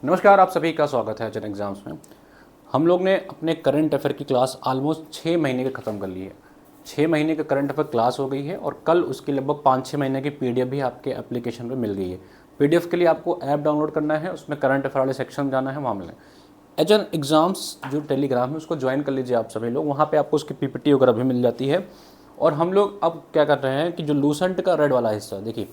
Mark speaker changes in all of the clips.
Speaker 1: नमस्कार, आप सभी का स्वागत है जन एग्जाम्स में। हम लोग ने अपने करंट अफेयर की क्लास ऑलमोस्ट 6 महीने के ख़त्म कर ली है। 6 महीने का करंट अफेयर क्लास हो गई है और कल उसकी लगभग 5-6 महीने की पीडीएफ भी आपके एप्लीकेशन पे मिल गई है। पीडीएफ के लिए आपको ऐप डाउनलोड करना है, उसमें करंट अफेयर वाले सेक्शन जाना है, वहाँ मिलें। एजन एग्ज़ाम्स जो टेलीग्राम है उसको ज्वाइन कर लीजिए आप सभी लोग, वहाँ पर आपको उसकी पीपीटी वगैरह भी मिल जाती है। और हम लोग अब क्या कर रहे हैं कि जो लूसेंट का रेड वाला हिस्सा, देखिए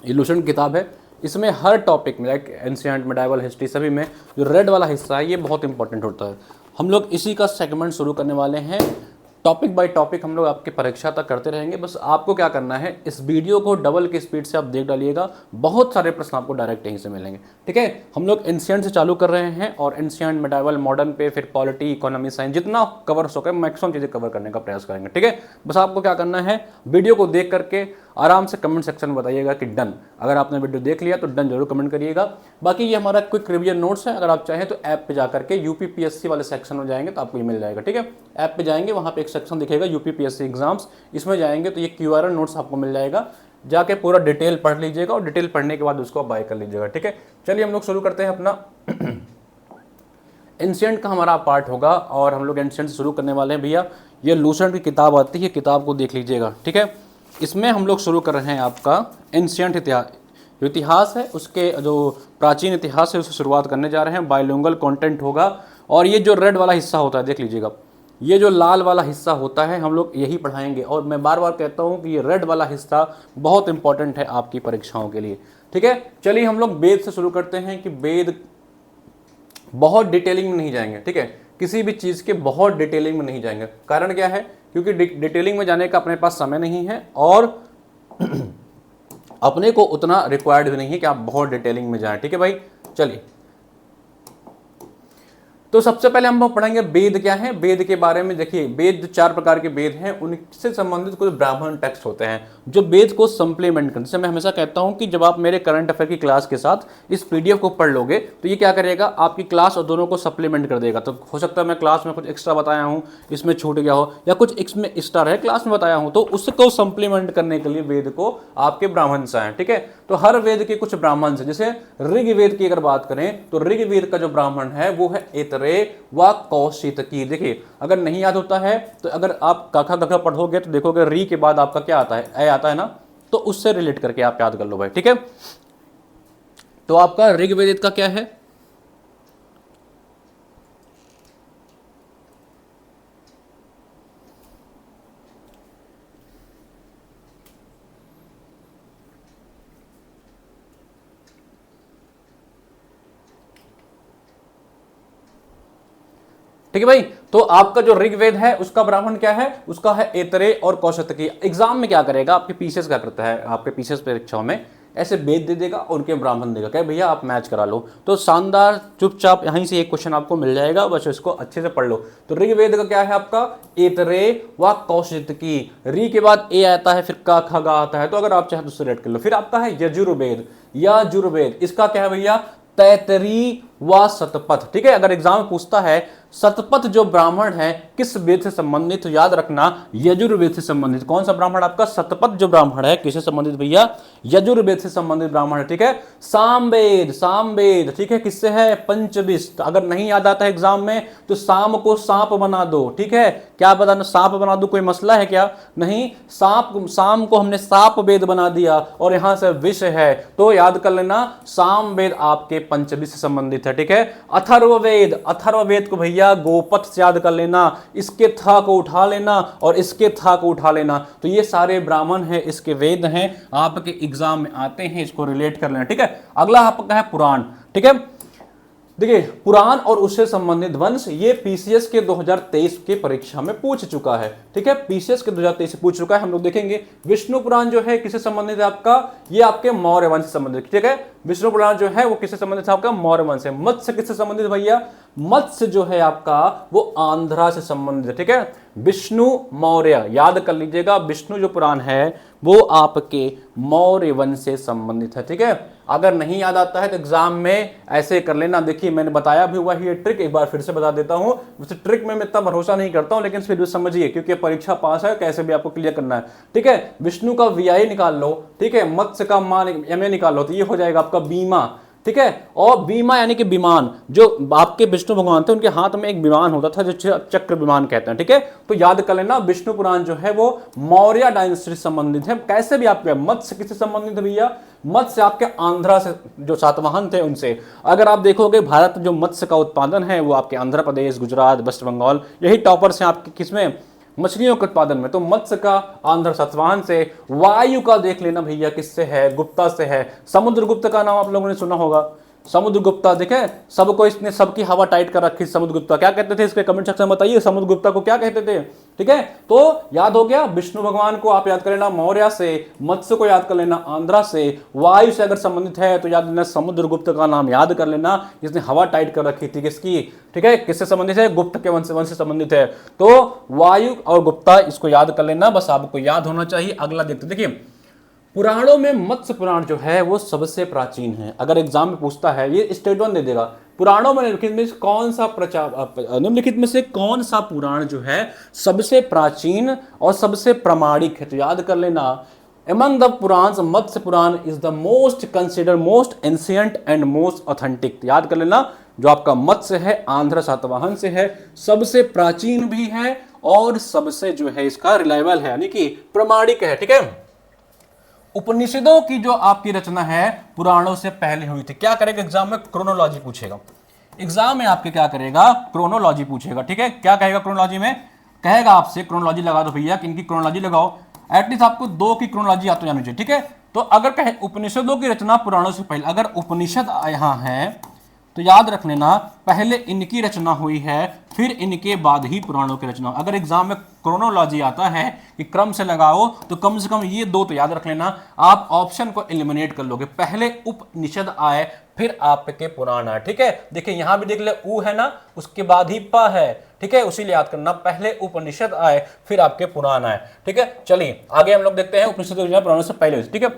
Speaker 1: ये लूसेंट किताब है, इसमें हर टॉपिक में लाइक एंशिएंट मेडाइवल हिस्ट्री सभी में जो रेड वाला हिस्सा है ये बहुत इंपॉर्टेंट होता है। हम लोग इसी का सेगमेंट शुरू करने वाले हैं। टॉपिक बाय टॉपिक हम लोग आपकी परीक्षा तक करते रहेंगे। बस आपको क्या करना है, इस वीडियो को डबल की स्पीड से आप देख डालिएगा, बहुत सारे प्रश्न आपको डायरेक्ट यहीं से मिलेंगे। ठीक है, हम लोग एंशिएंट से चालू कर रहे हैं और एंशिएंट मेडाइवल मॉडर्न पे फिर पॉलिटी इकोनॉमी साइंस जितना कवर हो सके मैक्सिमम चीज़ें कवर करने का प्रयास करेंगे। ठीक है, बस आपको क्या करना है, वीडियो को देख करके आराम से कमेंट सेक्शन में बताइएगा कि डन। अगर आपने वीडियो देख लिया तो डन जरूर कमेंट करिएगा। बाकी ये हमारा क्विक रिवीजन नोट्स है, अगर आप चाहें तो ऐप पे जाकर के यूपीपीएससी वाले सेक्शन में जाएंगे तो आपको ये मिल जाएगा। ठीक है, ऐप पे जाएंगे, वहाँ पे एक सेक्शन दिखेगा यूपीपीएससी एग्जाम्स, इसमें जाएंगे तो ये क्यूआर नोट्स आपको मिल जाएगा। जाके पूरा डिटेल पढ़ लीजिएगा और डिटेल पढ़ने के बाद उसको बाय कर लीजिएगा। ठीक है, चलिए हम लोग शुरू करते हैं अपना एंशिएंट का हमारा पार्ट होगा और हम लोग एंशिएंट से शुरू करने वाले हैं। भैया ये लूसेंट की किताब आती है, किताब को देख लीजिएगा। ठीक है, इसमें हम लोग शुरू कर रहे हैं आपका एंशिएंट इतिहास। जो इतिहास है उसके जो प्राचीन इतिहास है उससे शुरुआत करने जा रहे हैं। बायलिंगुअल कंटेंट होगा और ये जो रेड वाला हिस्सा होता है देख लीजिएगा, ये जो लाल वाला हिस्सा होता है हम लोग यही पढ़ाएंगे। और मैं बार बार कहता हूँ कि ये रेड वाला हिस्सा बहुत इंपॉर्टेंट है आपकी परीक्षाओं के लिए। ठीक है, चलिए हम लोग वेद से शुरू करते हैं कि वेद बहुत डिटेलिंग में नहीं जाएंगे। ठीक है, किसी भी चीज़ के बहुत डिटेलिंग में नहीं जाएंगे। कारण क्या है, क्योंकि डिटेलिंग में जाने का अपने पास समय नहीं है और अपने को उतना रिक्वायर्ड भी नहीं है कि आप बहुत डिटेलिंग में जाएं। ठीक है भाई, चलिए तो सबसे पहले हम पढ़ेंगे वेद क्या है। वेद के बारे में देखिए, वेद 4 प्रकार के वेद हैं, उनसे संबंधित कुछ ब्राह्मण टेक्स्ट होते हैं जो वेद को सप्लीमेंट करते हैं। जैसे मैं हमेशा कहता हूं कि जब आप मेरे करंट अफेयर की क्लास के साथ इस पीडीएफ को पढ़ लोगे तो ये क्या करेगा, आपकी क्लास और दोनों को सप्लीमेंट कर देगा। तो हो सकता है मैं क्लास में कुछ एक्स्ट्रा बताया हूँ, इसमें छूट गया हो, या कुछ इसमें एक्स्ट्रा है क्लास में बताया हूँ, तो उसको सप्लीमेंट करने के लिए वेद को आपके ब्राह्मण से हैं। ठीक है, तो हर वेद के कुछ ब्राह्मण से, जैसे ऋग्वेद की अगर बात करें तो ऋग्वेद का जो ब्राह्मण है वो है ऐतरेय व कौशितकी। देखिए अगर नहीं याद होता है तो अगर आप काखा गखा पढ़ोगे तो देखोगे री के बाद आपका क्या आता है, ए आता है ना, तो उससे रिलेट करके आप याद कर लो भाई। ठीक है, तो आपका ऋग्वेद का क्या है, ठीक है भाई। तो आपका जो ऋग्वेद है उसका ब्राह्मण क्या है, उसका है ऐतरेय और कौशितकी। एग्जाम में क्या करेगा, आपके पीसीएस क्या करता है, आपके पीसीएस परीक्षाओं में ऐसे वेद दे देगा और उनके ब्राह्मण देगा, क्या भैया आप मैच करा लो। तो शानदार, चुपचाप यहीं से एक क्वेश्चन आपको मिल जाएगा, बस इसको अच्छे से पढ़ लो। तो ऋग्वेद का क्या है आपका, ऐतरेय व कौशितकी। री के बाद ए आता है, फिर का खा गा आता है, तो अगर आप चाहे तो उससे रेड कर लो। फिर आपका है यजुर्वेद, यजुर्वेद इसका क्या है भैया, तैतरी व शतपथ। ठीक है, अगर एग्जाम में पूछता है शतपथ जो ब्राह्मण है किस वेद से संबंधित, तो याद रखना यजुर्वेद से संबंधित। कौन सा ब्राह्मण आपका, शतपथ जो ब्राह्मण है किससे संबंधित भैया, यजुर्वेद से संबंधित ब्राह्मण है। ठीक है, सामवेद, सामवेद ठीक है किससे है, पंचविश। अगर नहीं याद आता है एग्जाम में तो शाम को सांप बना दो। ठीक है, क्या बताना, सांप बना दो, कोई मसला है क्या, नहीं, सांप, शाम को हमने सांप वेद बना दिया और यहां से विष है, तो याद कर लेना सामवेद आपके पंचविश से संबंधित है। ठीक है, अथर्ववेद, अथर्ववेद को भैया गोपथ से याद कर लेना, इसके था को उठा लेना और इसके था को उठा लेना। तो ये सारे ब्राह्मण हैं, इसके वेद हैं, आपके एग्जाम में आते हैं, इसको रिलेट कर लेना। ठीक है, अगला आपका है पुराण। ठीक है, देखिए पुराण और उससे संबंधित वंश, ये पीसीएस के 2023 के परीक्षा में पूछ चुका है। ठीक है, पीसीएस के 2023 से पूछ चुका है। हम लोग देखेंगे विष्णु पुराण जो है किससे संबंधित है आपका, ये आपके मौर्य वंश से संबंधित। ठीक है, विष्णु पुराण जो है वो किससे संबंधित है आपका, मौर्य वंश से। मत्स्य किससे संबंधित भैया, मत्स्य जो है आपका वो आंध्रा से संबंधित है। ठीक है, विष्णु मौर्य याद कर लीजिएगा, विष्णु जो पुराण है वो आपके मौर्य वंश से संबंधित है। ठीक है, अगर नहीं याद आता है तो एग्जाम में ऐसे कर लेना। देखिए मैंने बताया भी हुआ ये ट्रिक, एक बार फिर से बता देता हूं। वैसे ट्रिक में मैं इतना भरोसा नहीं करता हूं, लेकिन फिर भी समझिए क्योंकि परीक्षा पास है, कैसे भी आपको क्लियर करना है। ठीक है, विष्णु का वीआई निकाल लो, ठीक है, मत्स्य का मान एमए निकाल लो, तो ये हो जाएगा आपका बीमा। ठीक है। और बीमा यानी कि विमान, जो आपके विष्णु भगवान थे उनके हाथ में एक विमान होता था जो चक्र विमान कहते हैं, ठीक है। तो याद कर लेना विष्णु पुराण जो है वो मौर्य डायनेस्टी से संबंधित है। कैसे भी आपके मत्स्य किससे संबंधित है भैया, मत्स्य आपके आंध्रा से, जो सातवाहन थे उनसे। अगर आप देखोगे भारत जो मत्स्य का उत्पादन है वो आपके आंध्र प्रदेश, गुजरात, वेस्ट बंगाल, यही टॉपर्स हैं आपके किसमें, मछलियों के उत्पादन में। तो मत्स्य का आंध्र सातवाहन से। वायु का देख लेना भैया किससे है, गुप्ता से है। समुद्रगुप्त का नाम आप लोगों ने सुना होगा, समुद्रगुप्ता। देखे सबको इसने सबकी हवा टाइट कर रखी। समुद्रगुप्ता क्या कहते थे, इसके कमेंट सेक्शन में बताइए समुद्रगुप्ता को क्या कहते थे, ठीक है। तो याद हो गया, विष्णु भगवान को आप याद कर लेना मौर्य से, मत्स्य को याद कर लेना आंध्रा से, वायु से अगर संबंधित है तो याद लेना समुद्रगुप्त का नाम याद कर लेना, जिसने हवा टाइट कर रखी थी किसकी, ठीक है, किससे संबंधित है, गुप्त के वंश से संबंधित है। तो वायु और गुप्ता इसको याद कर लेना, बस आपको याद होना चाहिए। अगला देखते देखिए, पुराणों में मत्स्य पुराण जो है वो सबसे प्राचीन है। अगर एग्जाम में पूछता है, ये स्टेट 1 दे देगा, पुराणों में निम्नलिखित में कौन सा निम्नलिखित में से कौन सा पुराण जो है सबसे प्राचीन और सबसे प्रामाणिक है। तो याद कर लेना, among the Purana Matsya Purana is the most consider most ancient and most authentic. याद कर लेना, जो आपका मत्स्य है आंध्र सातवाहन से है, सबसे प्राचीन भी है और सबसे जो है इसका रिलायबल है, यानी कि प्रामाणिक है, ठीक है। उपनिषदों की जो आपकी रचना है पुराणों से पहले हुई थी। क्या करेगा एग्जाम में, क्रोनोलॉजी पूछेगा। एग्जाम में आपके क्या करेगा, क्रोनोलॉजी पूछेगा, ठीक है। क्या कहेगा क्रोनोलॉजी में, कहेगा आपसे क्रोनोलॉजी लगा दो भैया, किनकी क्रोनोलॉजी लगाओ, एटलीस्ट आपको 2 की क्रोनोलॉजी या तो जानी चाहिए, ठीक है। तो अगर कहे उपनिषदों की रचना पुराणों से पहले, अगर उपनिषद यहां है तो याद रख लेना पहले इनकी रचना हुई है, फिर इनके बाद ही पुराणों की रचना। अगर एग्जाम में क्रोनोलॉजी आता है कि क्रम से लगाओ, तो कम से कम ये 2 तो याद रख लेना। आप ऑप्शन को एलिमिनेट कर लोगे, पहले उपनिषद आए फिर आपके पुराण आए, ठीक है। देखिए यहां भी देख ले, ऊ है ना, उसके बाद ही प है, ठीक है, उसी याद करना, पहले उपनिषद आए फिर आपके पुराण आए, ठीक है। चलिए आगे हम लोग देखते हैं उपनिषद की रचना पुराणों से पहले, ठीक है।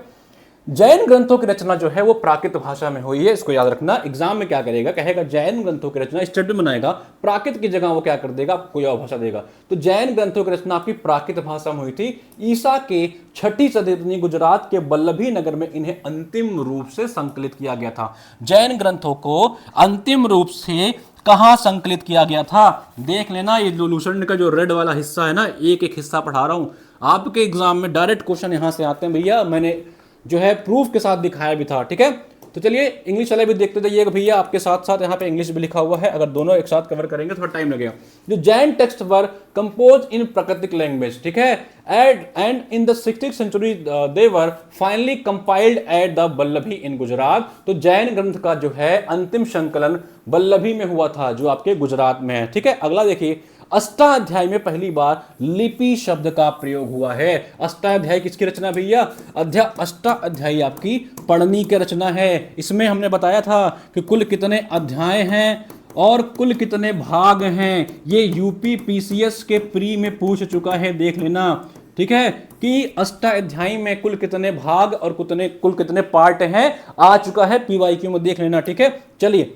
Speaker 1: जैन ग्रंथों की रचना जो है वो प्राकृत भाषा में हुई है, इसको याद रखना। एग्जाम में क्या करेगा, कहेगा जैन ग्रंथों की रचना स्टेटमेंट बनाएगा, प्राकृत की जगह वो क्या कर देगा, कोई और भाषा देगा। तो जैन ग्रंथों की रचना आपकी प्राकृत भाषा में हुई थी। ईसा के 6ठी सदी गुजरात के वल्लभी नगर में इन्हें अंतिम रूप से संकलित किया गया था। जैन ग्रंथों को अंतिम रूप से कहां संकलित किया गया था, देख लेना। ये लूसेंट का जो रेड वाला हिस्सा है ना, एक एक हिस्सा पढ़ा रहा हूं आपके एग्जाम में, डायरेक्ट क्वेश्चन यहां से आते हैं भैया, मैंने जो है प्रूफ के साथ दिखाया भी था, ठीक है। तो चलिए इंग्लिश वाले भी देखते जाइएगा भैया, आपके साथ साथ यहाँ पे इंग्लिश भी लिखा हुआ है, अगर दोनों एक साथ कवर करेंगे थोड़ा टाइम लगेगा। जो Jain text were compose in प्राकृतिक लैंग्वेज, ठीक है, and in the 16th century they were finally compiled at the Vallabhi in Gujarat. तो जैन ग्रंथ का जो है अंतिम संकलन वल्लभी में हुआ था, जो आपके गुजरात में है, ठीक है। अगला देखिए, अष्टाध्यायी में पहली बार लिपि शब्द का प्रयोग हुआ है। अष्टाध्यायी किसकी रचना भैया, अष्टाध्यायी आपकी पढ़नी की रचना है। इसमें हमने बताया था कि कुल कितने अध्याय हैं और कुल कितने भाग हैं, ये यूपी पीसीएस के प्री में पूछ चुका है, देख लेना, ठीक है, कि अष्टाध्यायी में कुल कितने भाग और कुल कितने पार्ट हैं, आ चुका है पीवाईक्यू में, देख लेना, ठीक है। चलिए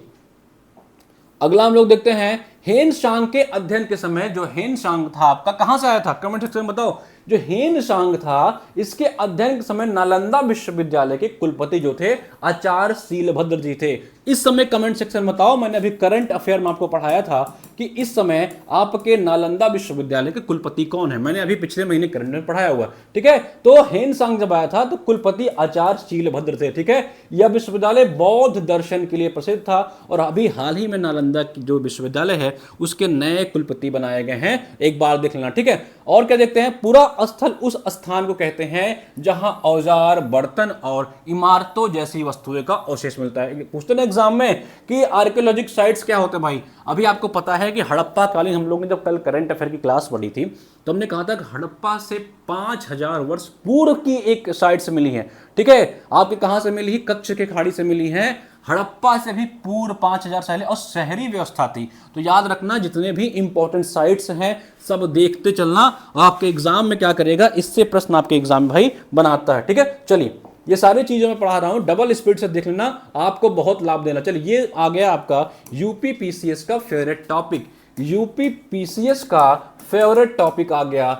Speaker 1: अगला हम लोग देखते हैं, हेन सांग के अध्ययन के समय, जो हेन सांग था आपका कहां से आया था, कमेंट सेक्शन में बताओ। जो हेन सांग था, इसके अध्ययन के समय नालंदा विश्वविद्यालय के कुलपति जो थे आचार्य शीलभद्र जी थे। इस समय कमेंट सेक्शन में बताओ, मैंने अभी करंट अफेयर में आपको पढ़ाया था कि इस समय आपके नालंदा विश्वविद्यालय के कुलपति कौन है, मैंने अभी पिछले महीने करंट में पढ़ाया हुआ, ठीक है। तो हेन सांग जब आया था तो कुलपति आचार्य शीलभद्र थे, ठीक है। यह विश्वविद्यालय बौद्ध दर्शन के लिए प्रसिद्ध था और अभी हाल ही में नालंदा की जो विश्वविद्यालय है उसके नए कुलपति बनाए गए हैं, एक बार देख लेना, ठीक है। और क्या देखते हैं, पूरा स्थल उस स्थान को कहते हैं जहां औजार, बर्तन और इमारतों जैसी वस्तुएं का अवशेष मिलता है। पूछते हैं एग्जाम में कि आर्कियोलॉजिक साइट्स क्या होते हैं भाई। अभी आपको पता है कि हड़प्पा कालीन, हम लोगों ने जब कल करंट अफेयर की क्लास पढ़ी थी तो हमने कहा था कि हड़प्पा से 5000 वर्ष पूर्व की एक साइट से मिली है, ठीक है। आपके कहां से मिली है, कच्छ के खाड़ी से मिली है, हड़प्पा से भी पूर्व 5000 साल और शहरी व्यवस्था थी। तो याद रखना जितने भी इंपॉर्टेंट साइट्स हैं सब देखते चलना, आपके एग्जाम में क्या करेगा, इससे प्रश्न आपके एग्जाम में भाई बनाता है, ठीक है। चलिए ये सारी चीजें मैं पढ़ा रहा हूं, डबल स्पीड से देख लेना, आपको बहुत लाभ देना। चलिए ये आ गया आपका यूपी पीसीएस का फेवरेट टॉपिक, यूपी पीसीएस का फेवरेट टॉपिक आ गया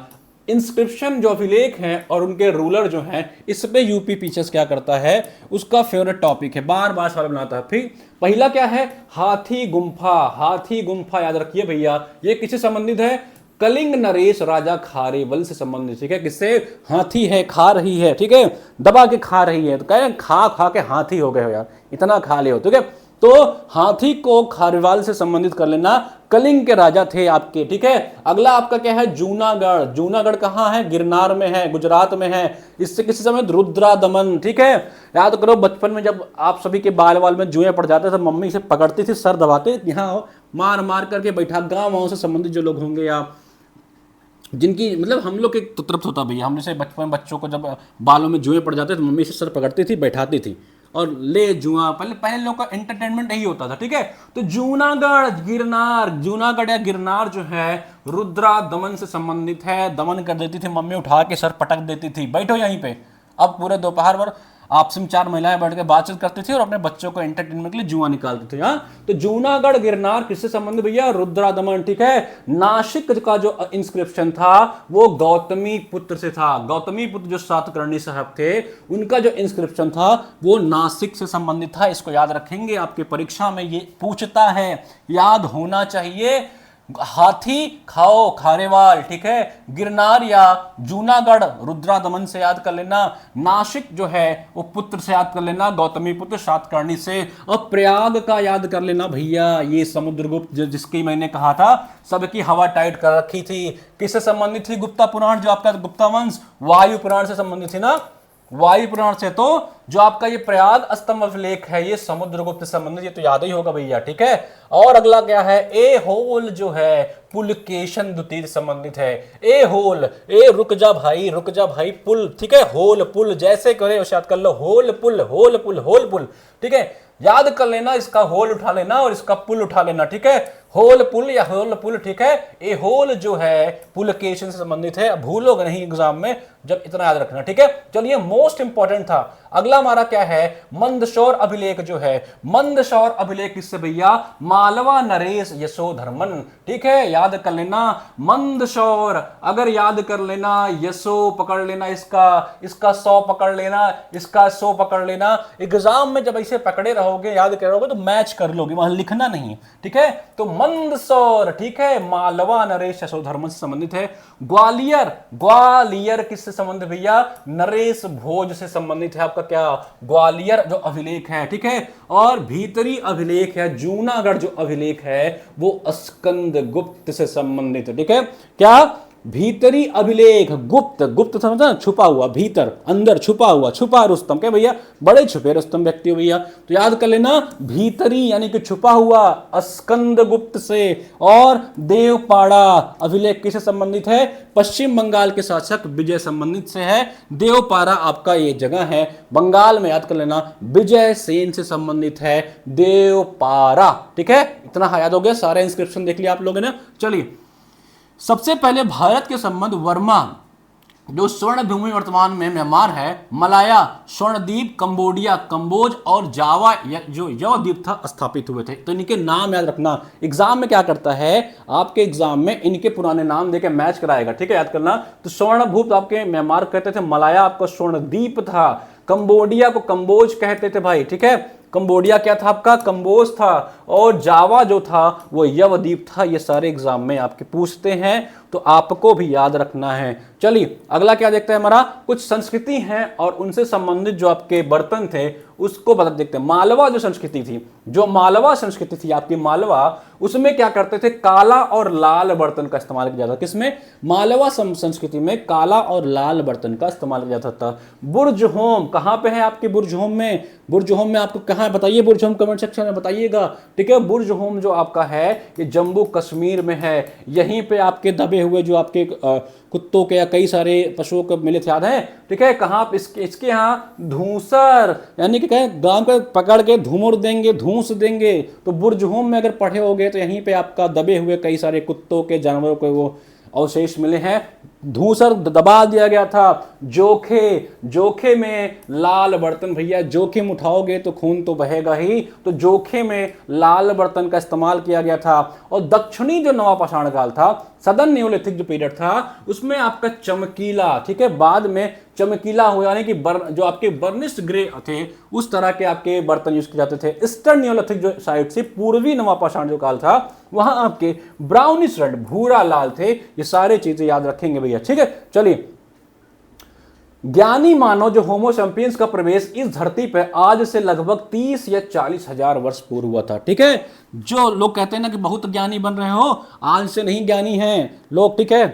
Speaker 1: इंस्क्रिप्शन जो अभिलेख हैं और उनके रूलर जो हैं, इस पे यूपी पीछे क्या करता है, उसका फेवरेट टॉपिक है, बार बार सवाल बनाता है। फिर पहला क्या है, हाथी गुम्फा। हाथी गुम्फा याद रखिए भैया, ये किससे संबंधित है, कलिंग नरेश राजा खारेवल से संबंधित। ठीक है, किससे, हाथी है, खा रही है, ठीक है, दबा के खा रही है, तो कह रहे खा खा के हाथी हो गए हो यार, इतना खा ले हो। ठीक है, तो हाथी को खारेवाल से संबंधित कर लेना, कलिंग के राजा थे आपके। ठीक है, अगला आपका क्या है, जूनागढ़। जूनागढ़ कहाँ है, गिरनार में है, गुजरात में है। इससे किसी समय रुद्रा दमन। ठीक है, याद करो बचपन में जब आप सभी के बाल वाल में जुएं पड़ जाते थे, मम्मी से पकड़ती थी, सर दबाते, यहाँ मार मार करके बैठा। गाँव से संबंधित जो लोग होंगे या जिनकी मतलब हम लोग एक तरफ होता भैया, हम जैसे बचपन में बच्चों को जब बालों में जुएं पड़ जाते तो मम्मी से सर पकड़ती थी, बैठाती थी और ले जुआ। पहले पहले लोग का एंटरटेनमेंट यही होता था। ठीक है, तो जूनागढ़ गिरनार, जूनागढ़ या गिरनार जो है रुद्रा दमन से संबंधित है। दमन कर देती थी मम्मी, उठा के सर पटक देती थी, बैठो यहीं पे। अब पूरे दोपहर भर आपस में 4 महिलाएं बैठ के बातचीत करती थी और अपने बच्चों को एंटरटेनमेंट के लिए जुआ निकालती थी। हाँ, तो जूनागढ़ गिरनार किससे संबंधित भैया, रुद्रा दमन। ठीक है, नासिक का जो इंस्क्रिप्शन था वो गौतमी पुत्र से था। गौतमी पुत्र जो सातकर्णी साहब थे, उनका जो इंस्क्रिप्शन था वो नासिक से संबंधित था। इसको याद रखेंगे, आपके परीक्षा में ये पूछता है, याद होना चाहिए। हाथी खाओ खारेवाल, ठीक है, गिरनार या जूनागढ़ रुद्रा दमन से याद कर लेना, नासिक जो है वो पुत्र से याद कर लेना, गौतमी पुत्र सातकर्णी से, और प्रयाग का याद कर लेना भैया, ये समुद्रगुप्त जिसकी मैंने कहा था सबकी हवा टाइट कर रखी थी। किससे संबंधित थी, गुप्ता पुराण जो आपका गुप्ता वंश, वायु पुराण से संबंधित थी ना, वायु पुराण से। तो जो आपका ये प्रयाग स्तंभ अभिलेख है ये समुद्रगुप्त से संबंधित, ये तो याद ही होगा भैया। ठीक है, और अगला क्या है, ए होल जो है पुलकेशन द्वितीय से संबंधित है। ए होल, ए रुक जा भाई, रुक जा भाई, पुल। ठीक है, होल पुल जैसे करे उसे याद कर लो, होल पुल, होल पुल, होल पुल। ठीक है, याद कर लेना, इसका होल उठा लेना और इसका पुल उठा लेना। ठीक है, होल पुल या होल पुल। ठीक है, ए होल जो है पुलकेशन से संबंधित है, भूलोगे नहीं एग्जाम में जब, इतना याद रखना। ठीक है, चलिए मोस्ट इंपॉर्टेंट था। अगला हमारा क्या है, मंदसौर अभिलेख जो है। मंदसौर अभिलेख किससे भैया, मालवा नरेश यशोधर्मन। ठीक है, याद कर लेना मंदसौर, अगर याद कर लेना, यशो पकड़ लेना, इसका 100 पकड़ लेना, इसका 100 पकड़ लेना। एग्जाम में जब ऐसे पकड़े रहोगे, याद करोगे तो मैच कर लोगे, वहां लिखना नहीं। ठीक है, तो मंदसौर, ठीक है, मालवा नरेश यशोधर्मन से संबंधित है। ग्वालियर, ग्वालियर किससे संबंधित भैया, नरेश भोज से संबंधित है आपका क्या, ग्वालियर जो अभिलेख है। ठीक है, और भीतरी अभिलेख है, जूनागढ़ जो अभिलेख है वो स्कंद गुप्त से संबंधित है। ठीक है, क्या, भीतरी अभिलेख, गुप्त, गुप्त समझा, छुपा हुआ, भीतर अंदर छुपा हुआ, छुपा रुस्तम, क्या भैया, बड़े छुपे रुस्तम व्यक्ति हो भैया, तो याद कर लेना भीतरी यानी कि छुपा हुआ, स्कंद गुप्त से। और देवपाड़ा अभिलेख किससे संबंधित है, पश्चिम बंगाल के शासक विजय संबंधित से है। देवपाड़ा आपका ये जगह है बंगाल में, याद कर लेना, विजय सेन से संबंधित है देवपाड़ा। ठीक है, इतना याद हो गया, सारे इंस्क्रिप्शन देख लिया आप लोगों ने। चलिए, सबसे पहले भारत के संबंध वर्मा जो स्वर्ण भूमि वर्तमान में म्यांमार है, मलाया, स्वर्णद्वीप, कंबोडिया, कंबोज और जावा जो यवद्वीप था स्थापित हुए थे। तो इनके नाम याद रखना, एग्जाम में क्या करता है, आपके एग्जाम में इनके पुराने नाम देके मैच कराएगा। ठीक है, याद करना। तो स्वर्णभूप आपके म्यांमार कहते थे, मलाया आपका स्वर्णद्वीप था, कंबोडिया को कंबोज कहते थे भाई। ठीक है, कंबोडिया क्या था आपका, कंबोज था, और जावा जो था वो यवद्वीप था। ये सारे एग्जाम में आपके पूछते हैं, तो आपको भी याद रखना है। चलिए अगला क्या देखते हैं, हमारा कुछ संस्कृति हैं और उनसे संबंधित जो आपके बर्तन थे उसको बता देखते हैं। मालवा जो संस्कृति थी, जो मालवा संस्कृति थी आपकी मालवा, उसमें क्या करते थे, काला और लाल बर्तन का इस्तेमाल किया जाता था। किसमें, मालवा संस्कृति में काला और लाल बर्तन का इस्तेमाल किया जाता था। बुर्ज होम कहां पे है आपके, बुर्ज होम में, बुर्ज होम में आपको कहां है बताइए, बुर्ज होम कमेंट सेक्शन में बताइएगा। ठीक है, बुर्ज होम जो आपका है ये जम्मू कश्मीर में है। यहीं पे आपके दबे हुए जो आपके कुत्तों के या कई सारे पशुओं को मिले थे, याद है। ठीक है, कहाँ इसके यहाँ धूसर यानी कि कहें गांव को पकड़ के धूमर देंगे, धूस देंगे। तो बुर्ज होम में अगर पढ़े होगे तो यहीं पे आपका दबे हुए कई सारे कुत्तों के, जानवरों के वो अवशेष मिले हैं। धूसर दबा दिया गया था। जोखे में लाल बर्तन, भैया जोखिम उठाओगे तो खून तो बहेगा ही, तो जोखे में लाल बर्तन का इस्तेमाल किया गया था। और दक्षिणी जो नवापाषाण काल था, सदर्न न्यूलिथिक जो पीरियड था, उसमें आपका चमकीला, ठीक है, बाद में चमकीला हो, यानी कि जो आपके बर्निश्ड ग्रे थे उस तरह के आपके बर्तन यूज किए जाते थे। ईस्टर्न न्यूलिथिक जो साइड से पूर्वी नवापाषाण जो काल था, वहां आपके ब्राउनिश रेड, भूरा लाल थे। ये सारे चीजें याद रखेंगे भैया, ठीक है। चलिए, ज्ञानी मानव जो होमो सैपियंस का प्रवेश इस धरती पर आज से लगभग 30 या 40 हजार वर्ष पूर्व हुआ था, ठीक है। जो लोग कहते हैं ना कि बहुत ज्ञानी बन रहे हो, आज से नहीं ज्ञानी हैं लोग, ठीक है,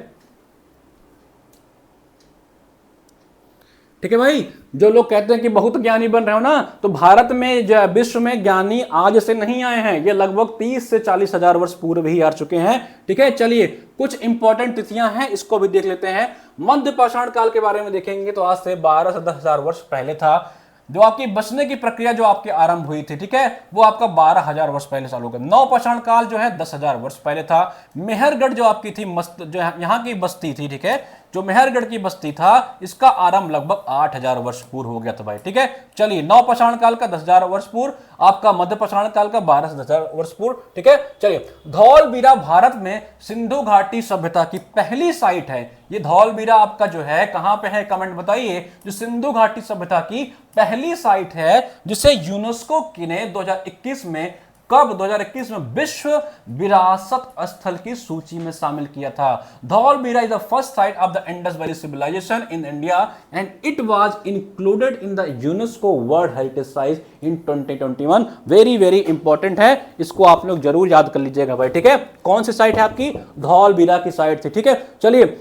Speaker 1: ठीक है भाई। जो लोग कहते हैं कि बहुत ज्ञानी बन रहे हो ना, तो भारत में जो विश्व में ज्ञानी आज से नहीं आए हैं, ये लगभग 30 से 40 हजार वर्ष पूर्व ही आ चुके हैं, ठीक है। चलिए, कुछ इंपॉर्टेंट तिथियां हैं, इसको भी देख लेते हैं। मध्य पाषाण काल के बारे में देखेंगे तो आज से 12 से 10 हजार वर्ष पहले था। जो आपकी बचने की प्रक्रिया जो आपकी आरंभ हुई थी, ठीक है, वो आपका 12,000 वर्ष पहले चालू हो गया। नवपाषाण काल जो है 10,000 वर्ष पहले था। मेहरगढ़ जो आपकी थी, मस्त जो यहाँ की बस्ती थी, ठीक है, जो मेहरगढ़ की बस्ती था, इसका आरंभ लगभग 8,000 वर्ष पूर्व हो गया था भाई, ठीक है। चलिए, नवपाषाण काल का 10,000 वर्ष पूर्व, आपका मध्य पाषाण काल का 12 से 10,000 वर्ष पूर्व, ठीक है। चलिए, धौलवीरा भारत में सिंधु घाटी सभ्यता की पहली साइट है। ये धौलवीरा आपका जो है कहां पे है, कमेंट बताइए। जो सिंधु घाटी सभ्यता की पहली साइट है, जिसे यूनेस्को ने 2021 में, कब 2021 में विश्व विरासत स्थल की सूची में शामिल किया था। Dholavira is the first site of the Indus valley civilisation in India and it was included in the UNESCO world heritage site in 2021। Very very important है, इसको आप लोग जरूर याद कर लीजिएगा भाई, ठीक है। कौन सी साइट है आपकी, धौलवीरा की साइट थी, ठीक है। चलिए,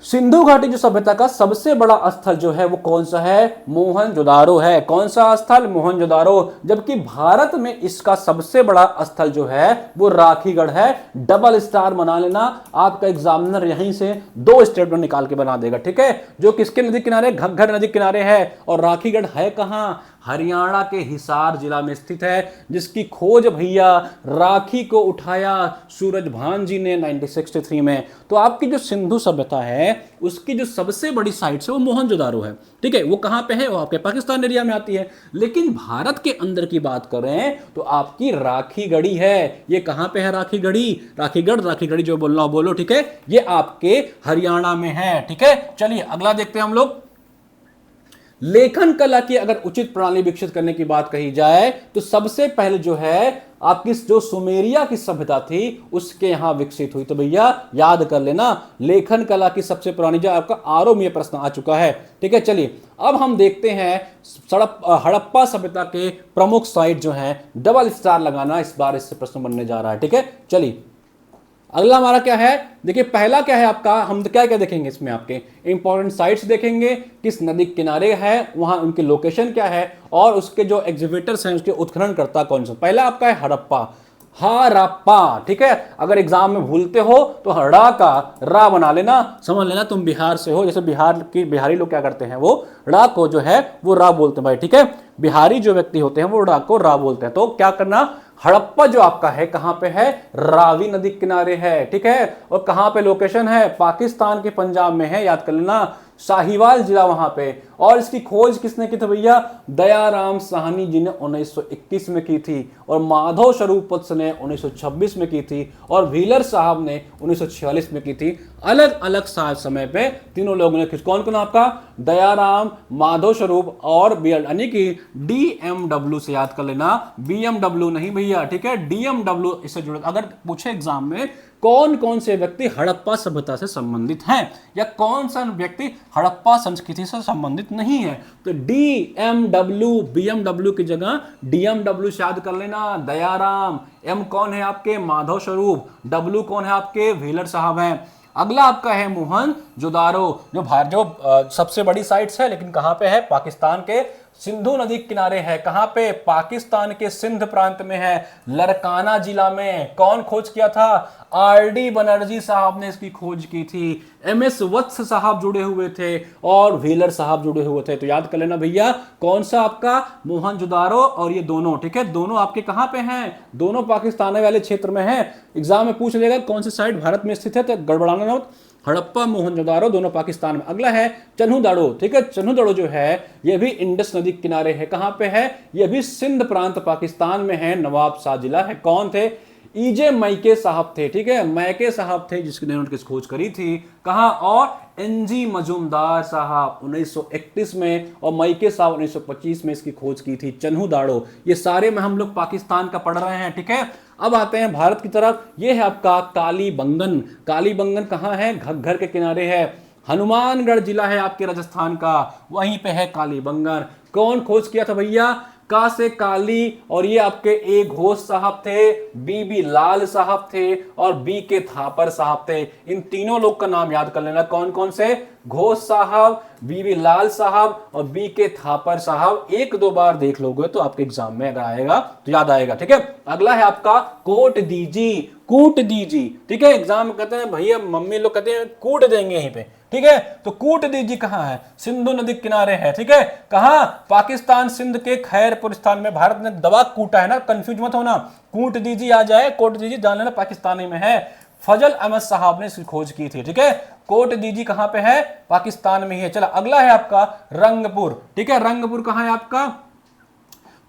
Speaker 1: सिंधु घाटी जो सभ्यता का सबसे बड़ा स्थल जो है वो कौन सा है, मोहनजोदारो है। कौन सा स्थल, मोहनजोदारो। जबकि भारत में इसका सबसे बड़ा स्थल जो है वो राखीगढ़ है। डबल स्टार बना लेना, आपका एग्जामिनर यहीं से 2 स्टेटमेंट निकाल के बना देगा, ठीक है। जो किसके नदी किनारे, घग्गर नदी किनारे है। और राखीगढ़ है कहां, हरियाणा के हिसार जिला में स्थित है, जिसकी खोज भैया राखी को उठाया सूरजभान जी ने 1963 में। तो आपकी जो सिंधु सभ्यता है उसकी जो सबसे बड़ी साइट है वो मोहनजोदारो है, ठीक है। वो कहां पे है, वो आपके पाकिस्तान एरिया में आती है। लेकिन भारत के अंदर की बात करें तो आपकी राखीगढ़ी है। ये कहां पे है, राखीगढ़ी, राखीगढ़ी जो बोलना बोलो, ठीक है। ये आपके हरियाणा में है, ठीक है। चलिए, अगला देखते हैं हम लोग। लेखन कला की अगर उचित प्रणाली विकसित करने की बात कही जाए तो सबसे पहले जो है आपकी जो सुमेरिया की सभ्यता थी उसके यहां विकसित हुई। तो भैया याद कर लेना, लेखन कला की सबसे पुरानी, जो आपका आरओ में प्रश्न आ चुका है, ठीक है। चलिए, अब हम देखते हैं हड़प्पा सभ्यता के प्रमुख साइट जो हैं, डबल स्टार लगाना, इस बार इससे प्रश्न बनने जा रहा है, ठीक है। चलिए, अगला हमारा क्या है, देखिए पहला क्या है आपका, हम क्या क्या देखेंगे इसमें, आपके इंपॉर्टेंट साइट्स देखेंगे, किस नदी किनारे है, वहां उनकी लोकेशन क्या है, और उसके जो एग्जीबिटर्स हैं उसके उत्खनन करता कौन सा। पहला आपका है हड़प्पा, हड़प्पा, ठीक है। अगर एग्जाम में भूलते हो तो हड़ा का रा बना लेना, समझ लेना तुम बिहार से हो। जैसे बिहारी लोग क्या करते हैं, वो ड़ा को जो है वो रा बोलते हैं भाई, ठीक है। बिहारी जो व्यक्ति होते हैं वो ड़ा को रा बोलते हैं। तो क्या करना, हड़प्पा जो आपका है कहां पे है, रावी नदी किनारे है, ठीक है। और कहां पे लोकेशन है, पाकिस्तान के पंजाब में है, याद कर लेना, साहिवाल जिला वहां पे। और इसकी खोज किसने की थी भैया, दयाराम साहनी जी ने 1921 में की थी, और माधव स्वरूप ने 1926 में की थी, और व्हीलर साहब ने 1946 में की थी। अलग अलग समय पे तीनों लोगों ने, कौन कौन आपका, दयाराम, माधव स्वरूप और यानी कि DMW से याद कर लेना, BMW नहीं भैया, ठीक है, DMW इससे जुड़े। अगर पूछे एग्जाम में कौन कौन से व्यक्ति हड़प्पा सभ्यता से संबंधित हैं या कौन सा व्यक्ति हड़प्पा संस्कृति से संबंधित नहीं है, तो DMW, BMW की जगह DMW से याद कर लेना, दयाराम, M कौन है आपके, माधव स्वरूप, W कौन है आपके, व्हीलर साहब हैं। अगला आपका है मोहनजोदारो, जो सबसे बड़ी साइट्स है, लेकिन कहां पे है, पाकिस्तान के सिंधु नदी के किनारे है। कहां पे? पाकिस्तान के सिंध प्रांत में है, लरकाना जिला में। कौन खोज किया था? आरडी बनर्जी साहब ने इसकी खोज की थी। एमएस वत्स साहब जुड़े हुए थे और व्हीलर साहब जुड़े हुए थे। तो याद कर लेना भैया, कौन सा आपका? मोहनजोदारो और ये दोनों, ठीक है, दोनों आपके कहां पे हैं? दोनों पाकिस्तान वाले क्षेत्र में हैं। एग्जाम में पूछ लेगा कौन सी साइड भारत में स्थित है, तो गड़बड़ाना ना। हड़प्पा, मोहनजोदारो दोनों पाकिस्तान में। अगला है चन्हुदाड़ो, ठीक है। चन्हुदाड़ो जो है ये भी इंडस नदी के किनारे है। कहां पे है? ये भी सिंध प्रांत पाकिस्तान में है, नवाब शाह जिला है। कौन थे? ईजे मैके साहब थे, ठीक है, मैके साहब थे जिसने उनकी खोज करी थी। कहां? और एनजी मजूमदार साहब 1931 में और मैके साहब 1925 में इसकी खोज की थी, चन्हुदाड़ो। ये सारे में हम लोग पाकिस्तान का पढ़ रहे हैं, ठीक है। अब आते हैं भारत की तरफ। ये है आपका कालीबंगन। कालीबंगन कहां है? घग्गर के किनारे है। हनुमानगढ़ जिला है आपके राजस्थान का, वहीं पे है कालीबंगन। कौन खोज किया था भैया? का से काली, और ये आपके ए घोष साहब थे, बी लाल साहब थे और बी के थापर साहब थे। इन तीनों लोग का नाम याद कर लेना। कौन कौन से? घोष साहब, बी लाल साहब और बी के थापर साहब। एक दो बार देख लोगे तो आपके एग्जाम में अगर आएगा तो याद आएगा, ठीक है। अगला है आपका कोट दीजी, कूट दीजी, ठीक है। एग्जाम में कहते हैं भैया, मम्मी लोग कहते हैं कूट देंगे यहीं पे, ठीक है। तो कूट दीजी कहां है? सिंधु नदी के किनारे है, ठीक है। कहां? पाकिस्तान सिंध के खैरपुर स्थान में। भारत ने दबा कूटा है ना, कंफ्यूज मत होना। कूट दीजी आ जाए, कोट दीजी जान लेना पाकिस्तानी में है। फजल अहमद साहब ने इसकी खोज की थी, ठीक है। कोट दीजी कहां पे है? पाकिस्तान में ही है। चला अगला है आपका रंगपुर, ठीक है। रंगपुर कहां है आपका?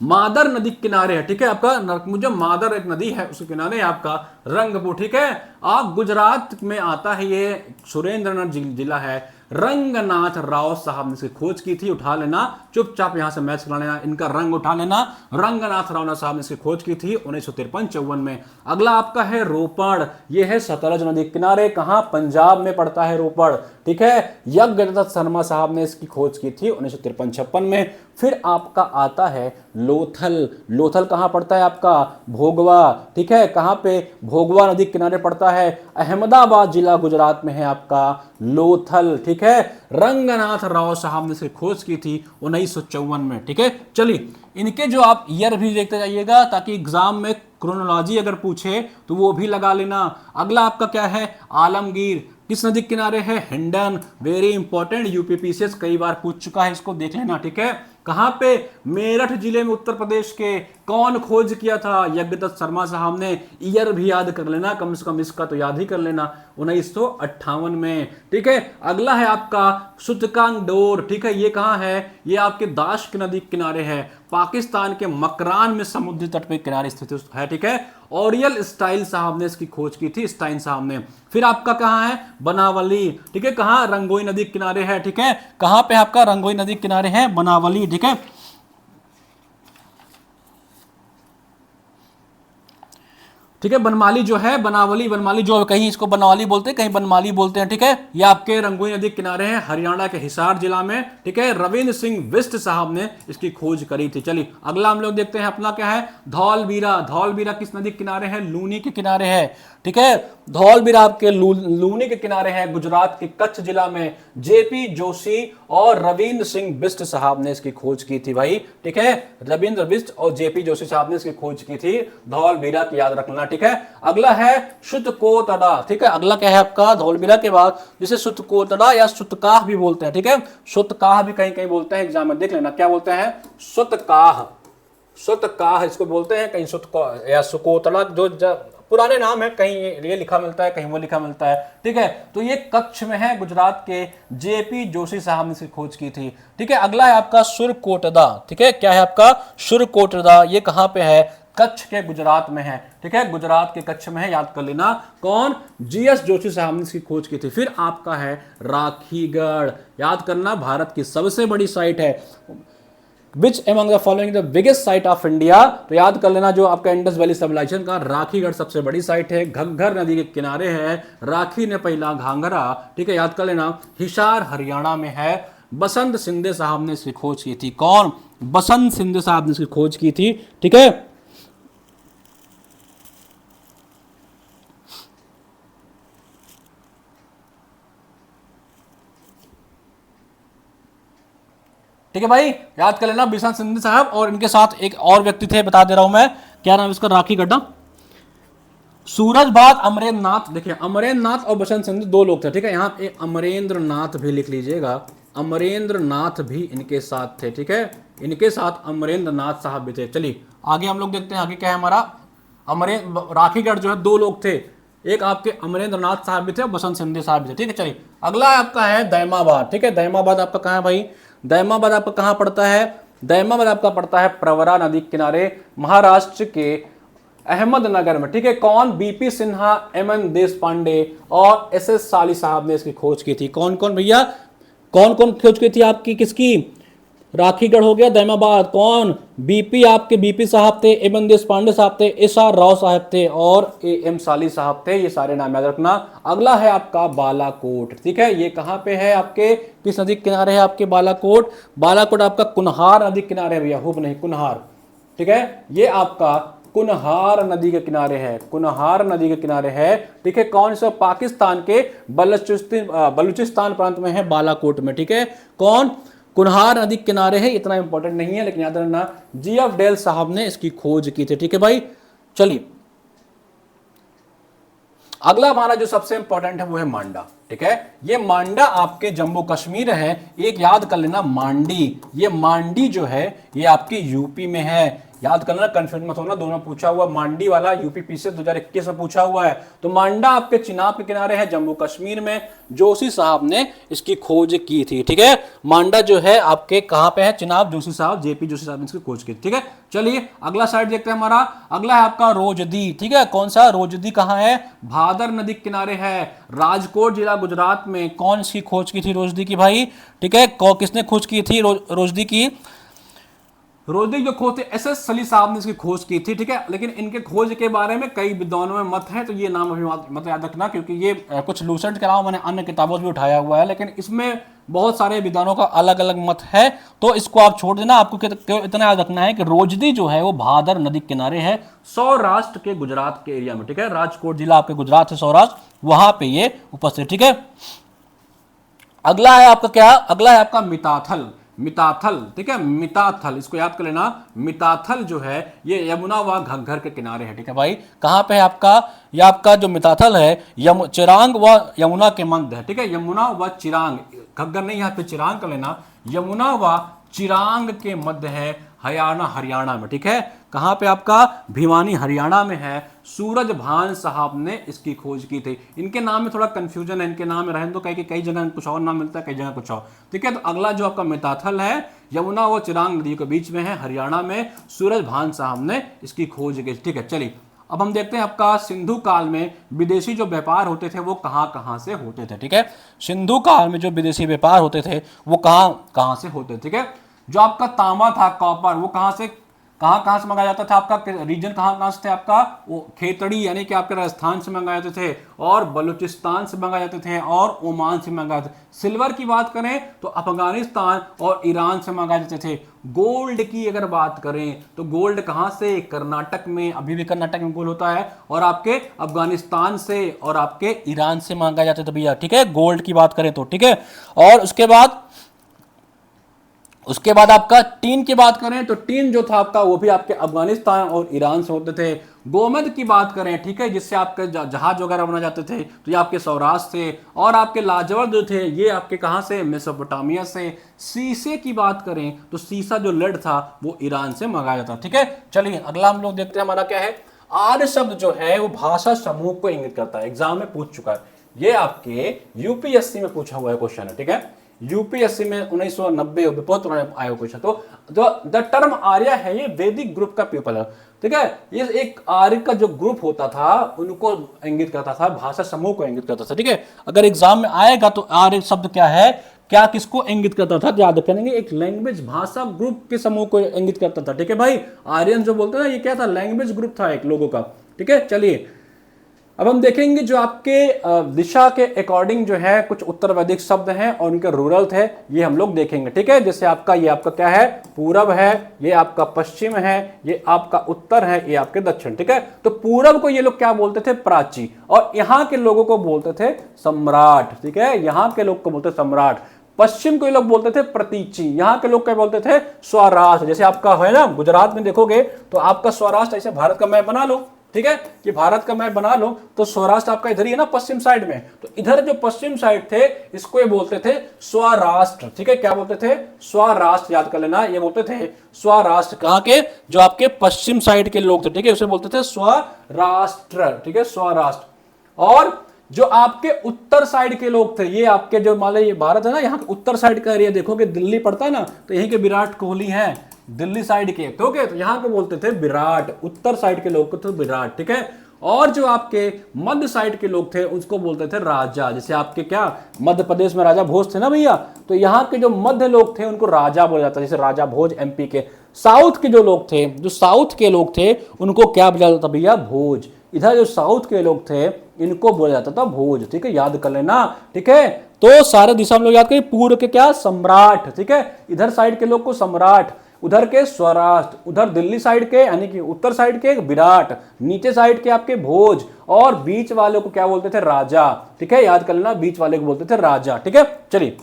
Speaker 1: मादर नदी के किनारे है, ठीक है। आपका मुझे मादर एक नदी है उसके किनारे है आपका रंगपुर, ठीक है। आप गुजरात में आता है, ये सुरेंद्रनगर जिला है। रंगनाथ राव साहब ने इसकी खोज की थी, उठा लेना, चुपचाप यहां से मैच करा लेना, इनका रंग उठा लेना। रंगनाथ राव साहब ने इसकी खोज की थी 1953-54 में। अगला आपका है रोपड़, यह है सतलज नदी के किनारे। कहां? पंजाब में पड़ता है रोपड़, ठीक है। यज्ञदत्त शर्मा साहब ने इसकी खोज की थी 1953-56 में। फिर आपका आता है लोथल। लोथल कहां पड़ता है आपका? भोगवा, ठीक है। कहां पे? भोगवा नदी के किनारे पड़ता है, अहमदाबाद जिला गुजरात में है आपका लोथल, ठीक है। रंगनाथ राव साहब ने इसे खोज की थी 1954 में, ठीक है। चलिए इनके जो आप ईयर भी देखते जाइएगा ताकि एग्जाम में क्रोनोलॉजी अगर पूछे तो वो भी लगा लेना। अगला आपका क्या है? आलमगीर किस नदी के किनारे है? हिंडन, वेरी इंपॉर्टेंट, यूपीपीसीएस कई बार पूछ चुका है, इसको देख लेना, ठीक है। कहां पे? मेरठ जिले में, उत्तर प्रदेश के। कौन खोज किया था? यज्ञदत्त शर्मा साहब ने। ईयर भी याद कर लेना, कम से कम इसका तो याद ही कर लेना, 1958 में, ठीक है। अगला है आपका सुतकांगडोर, ठीक है। ये कहां है? ये आपके दाश्क नदी के किनारे है, पाकिस्तान के मकरान में समुद्री तट पे किनारे स्थित है, ठीक है। ओरियल स्टाइल साहब ने इसकी खोज की थी, स्टाइन साहब ने। फिर आपका कहां है? बनावली, ठीक है। कहां? रंगोई नदी के किनारे है, ठीक है। कहां पे आपका? रंगोई नदी के किनारे है बनावली, ठीक है। ठीक है। बनमाली जो है, बनावली, बनमाली जो कहीं इसको बनवाली बोलते हैं, कहीं बनमाली बोलते हैं, ठीक है। ये आपके रंगोई नदी के किनारे है, हरियाणा के हिसार जिला में, ठीक है। रविंद्र सिंह बिष्ट साहब ने इसकी खोज करी थी। चलिए अगला हम लोग देखते हैं अपना क्या है? धौलवीरा। धौलवीरा किस नदी के किनारे है? लूनी के किनारे है, ठीक है। धौलवीरा आपके लूनी के किनारे है, गुजरात के कच्छ जिला में। जेपी जोशी और रविंद्र सिंह बिष्ट साहब ने इसकी खोज की थी भाई, ठीक है। रविंद्र बिष्ट और जेपी जोशी साहब ने इसकी खोज की थी धौलवीरा की, याद रखना, ठीक है। अगला है सुतकोतड़ा, ठीक है। अगला क्या है आपका? धौलवीरा के बाद जिसे सुतकोतड़ा या सुतकाह भी बोलते हैं, ठीक है। सुतकाह भी कहीं कहीं बोलते हैं, एग्जाम में देख लेना क्या बोलते हैं? सुतकाह, सुतकाह इसको बोलते हैं, कहीं सुतकाह या सुकोतड़ा, जो पुराने नाम है, कहीं ये लिखा मिलता है, कहीं वो लिखा मिलता है, ठीक है। तो ये कच्छ में है, गुजरात के जेपी जोशी साहब ने इसकी खोज की थी, ठीक है। अगला है आपका सुरकोटदा, ठीक है। क्या है आपका? सुरकोटदा। ये कहां पे है? कच्छ के गुजरात में है, ठीक है। गुजरात के कच्छ में है, याद कर लेना। कौन? जीएस जोशी साहब ने इसकी खोज की थी। फिर आपका है राखीगढ़, याद करना, भारत की सबसे बड़ी साइट है। Which among the following the biggest site of India? तो याद कर लेना, जो आपका इंडस वैली सिविलाइजेशन का राखीगढ़ सबसे बड़ी साइट है, घग्गर नदी के किनारे है, राखी ने पहला घाघरा, ठीक है, याद कर लेना। हिसार हरियाणा में है। बसंत सिंधे साहब ने इसकी खोज की थी। कौन? बसंत सिंधे साहब ने इसकी खोज की थी, ठीक है। ठीक है भाई, याद कर लेना बिशन सिंधु साहब, और इनके साथ एक और व्यक्ति थे, बता दे रहा हूं मैं, क्या नाम इसका, राखी गड्ढा, सूरजभान अमरेंद्र नाथ। देखिए अमरेंद्र नाथ और बसंत सिंधु दो लोग थे, ठीक है, यहाँ पे अमरेंद्र नाथ भी लिख लीजिएगा, अमरेंद्र नाथ भी इनके साथ थे, ठीक है, इनके साथ अमरेंद्र नाथ साहब भी थे। चलिए आगे हम लोग देखते हैं, आगे क्या है हमारा, अमरेंद्र राखीगढ़ जो है दो लोग थे, एक आपके अमरेंद्र नाथ साहब भी थे और बसंत सिंधु साहब भी थे, ठीक है। चलिए अगला आपका है दैमाबाद, ठीक है, दैमाबाद आपका कहाँ है भाई, दैमाबाद आपका कहाँ पड़ता है, दैमाबाद आपका पड़ता है प्रवरा नदी के किनारे महाराष्ट्र के अहमदनगर में, ठीक है। कौन, बीपी सिन्हा, एमएन देश पांडे और एसएस साली साहब ने इसकी खोज की थी। कौन कौन भैया, कौन कौन खोज की थी आपकी, किसकी, राखीगढ़ हो गया, दैमाबाद, कौन, बीपी आपके बीपी साहब थे, एमएन देश पांडे साहब थे, एसआर राव साहब थे और एएम साली साहब थे, ये सारे नाम याद रखना। अगला है आपका बालाकोट, ठीक है, ये कहां पे है आपके, किस नदी के किनारे है आपके बालाकोट, बालाकोट आपका कुन्हार नदी के किनारे है भैया, हुब नहीं कुन्हार, ठीक है, ये आपका कुन्हार नदी के किनारे है, कुन्हार नदी के किनारे है, ठीक है। कौन सा, पाकिस्तान के बलूचिस्तान प्रांत में है, बालाकोट में, ठीक है। कौन, कुन्हार नदी के किनारे है, इतना इंपॉर्टेंट नहीं है लेकिन याद रखना, जीएफ डेल साहब ने इसकी खोज की थी, ठीक है भाई। चलिए अगला हमारा जो सबसे इंपॉर्टेंट है वो है मांडा, ठीक है, ये मांडा आपके जम्मू कश्मीर है, एक याद कर लेना मांडी, ये मांडी जो है ये आपके यूपी में है, याद करना, कंफ्यूज मत होना, दोनों पूछा हुआ, मांडी वाला यूपी पीछे 2021 में पूछा हुआ है। तो मांडा आपके चिनाब के किनारे है जम्मू कश्मीर में, जोशी साहब ने इसकी खोज की थी, ठीक है। मांडा जो है आपके कहां पे है, चिनाब, जोशी साहब, जेपी जोशी साहब ने इसकी खोज की, ठीक है। चलिए अगला साइड देखते हैं हमारा, अगला है आपका रोजदी, ठीक है, कौन सा, रोजदी कहां है, भादर नदी के किनारे है, राजकोट जिला गुजरात में। कौन सी खोज की थी रोजदी की भाई, ठीक है, किसने खोज की थी रोजदी की, रोजदी जो खोज थे एसएस सली साहब ने इसकी खोज की थी, ठीक है। लेकिन इनके खोज के बारे में कई विद्वानों में मत है, तो ये नाम अभी मत याद रखना, क्योंकि ये कुछ लूसेंट के अलावा मैंने अन्य किताबों से भी उठाया हुआ है, लेकिन इसमें बहुत सारे विद्वानों का अलग अलग मत है, तो इसको आप छोड़ देना। आपको इतना याद रखना है कि रोजदी जो है वो भादर नदी के किनारे है, सौराष्ट्र के गुजरात के एरिया में, ठीक है, राजकोट जिला आपके गुजरात है, सौराष्ट्र, वहां पे ये उपस्थित, ठीक है। अगला है आपका क्या, अगला है आपका मिताथल, मिताथल, ठीक है, मिताथल, इसको याद कर लेना, मिताथल जो है ये यमुना व घग्गर के किनारे है, ठीक है भाई। कहां पे है आपका, ये आपका जो मिताथल है चिरांग व यमुना के मध्य है, ठीक है, यमुना व चिरांग, घग्गर नहीं, यहाँ पे चिरांग कर लेना, यमुना व चिरांग के मध्य है, हरियाणा में, ठीक है। कहां पे आपका, भिवानी हरियाणा में है। सूरजभान साहब ने इसकी खोज की थी। इनके नाम में थोड़ा कंफ्यूजन है, इनके नाम में रहने दो, कई जगह कुछ और नाम मिलता है, कई जगह कुछ और, ठीक है। तो अगला जो आपका मिताथल है यमुना व चिरांग नदी के बीच में है, हरियाणा में, सूरजभान साहब ने इसकी खोज की, ठीक है। चलिए अब हम देखते हैं आपका सिंधु काल में विदेशी जो व्यापार होते थे वो कहां से होते थे, ठीक है। सिंधु काल में जो विदेशी व्यापार होते थे वो कहां से होते थे, ठीक है। जो आपका तांबा था, कॉपर, वो कहां से मंगाया जाता था, आपका रीजन कहां से थे, आपका वो खेतड़ी यानी कि आपके राजस्थान से मंगाए जाते थे, और बलूचिस्तान से मंगाए जाते थे, और ओमान से मंगाए जाते थे। सिल्वर की बात करें तो अफगानिस्तान और ईरान से मंगाए जाते थे। गोल्ड की अगर बात करें तो गोल्ड कहां से, कर्नाटक में, अभी भी कर्नाटक में गोल्ड होता है, और आपके अफगानिस्तान से और आपके ईरान से मंगाए जाते थे भैया, ठीक है, गोल्ड की बात करें तो, ठीक है। और उसके बाद आपका टीन की बात करें तो टीन जो था आपका वो भी आपके अफगानिस्तान और ईरान से होते थे। गोमेद की बात करें, ठीक है, जिससे आपके जहाज वगैरह बना जाते थे, तो ये आपके सौराष्ट्र से, और आपके लाजवर्द जो थे ये आपके कहां से, मेसोपोटामिया से। शीशे की बात करें तो शीशा जो लेड था वो ईरान से मंगाया जाता, ठीक है। चलिए अगला हम लोग देखते हैं हमारा क्या है। आर्य शब्द जो है वो भाषा समूह को इंगित करता है, एग्जाम में पूछ चुका है, ये आपके यूपीएससी में पूछा हुआ है क्वेश्चन है, ठीक है। यूपीएससी में 1990 बहुत पुराने आया क्वेश्चन। तो जो द टर्म आर्य है ये वैदिक ग्रुप का पीपल है, ठीक है। ये एक आर्य का जो ग्रुप होता था उनको इंगित करता था, भाषा समूह को इंगित करता था, ठीक है। अगर एग्जाम में आएगा तो आर्य शब्द क्या है, क्या किसको इंगित करता था, याद रखेंगे, एक लैंग्वेज भाषा ग्रुप के समूह को इंगित करता था, ठीक है भाई। आर्यन जो बोलते हैं ना, ये क्या था, लैंग्वेज ग्रुप था एक लोगों का, ठीक है। चलिए अब हम देखेंगे जो आपके दिशा के अकॉर्डिंग जो है कुछ उत्तर वैदिक शब्द हैं और उनके रूरल थे, ये हम लोग देखेंगे, ठीक है। जैसे आपका ये आपका क्या है, पूरब है, ये आपका पश्चिम है, ये आपका उत्तर है, ये आपके दक्षिण, ठीक है। तो पूरब को ये लोग क्या बोलते थे, प्राची, और यहाँ के लोगों को बोलते थे सम्राट, ठीक है, यहाँ के लोग को बोलते सम्राट। पश्चिम के लोग बोलते थे प्रतीची, यहाँ के लोग क्या बोलते थे, स्वराष्ट्र। जैसे आपका है ना गुजरात में देखोगे तो आपका स्वराष्ट्र, ऐसे भारत का मैप बना लो, ठीक है, कि भारत का मैप बना लो तो स्वराष्ट्र आपका इधर ही है ना पश्चिम साइड में, तो इधर जो पश्चिम साइड थे इसको ये बोलते थे स्वराष्ट्र, ठीक है, क्या बोलते थे, स्वराष्ट्र, याद कर लेना, ये बोलते थे स्वराष्ट्र। कहाँ के, जो आपके पश्चिम साइड के लोग थे, ठीक है, उसे बोलते थे स्वराष्ट्र, ठीक है, स्वराष्ट्र। और जो आपके उत्तर साइड के लोग थे, ये आपके जो मान लो ये भारत है ना, यहाँ उत्तर साइड का एरिया देखोगे, दिल्ली पड़ता है ना, तो यहीं के विराट कोहली हैं, दिल्ली साइड के, तो okay, तो यहाँ को बोलते थे विराट, उत्तर साइड के लोग को तो विराट, ठीक है। और जो आपके मध्य साइड के लोग थे उसको बोलते थे राजा। जैसे आपके क्या मध्य प्रदेश में राजा भोज थे ना भैया, तो यहाँ के जो मध्य लोग थे उनको राजा बोला जाता, जैसे राजा भोज एमपी के। साउथ के जो लोग थे, जो साउथ के लोग थे उनको क्या बोला जाता था भैया, भोज। इधर जो साउथ के लोग थे इनको बोला जाता था भोज, ठीक है, याद कर लेना, ठीक है। तो सारे दिशा में लोग याद करें, पूर्व के क्या सम्राट, ठीक है, इधर साइड के लोग को सम्राट, उधर के स्वराष्ट्र, उधर दिल्ली साइड के यानी कि उत्तर साइड के विराट, नीचे साइड के आपके भोज, और बीच वाले को क्या बोलते थे, राजा, ठीक है, याद कर लेना, बीच वाले को बोलते थे राजा, ठीक है। चलिए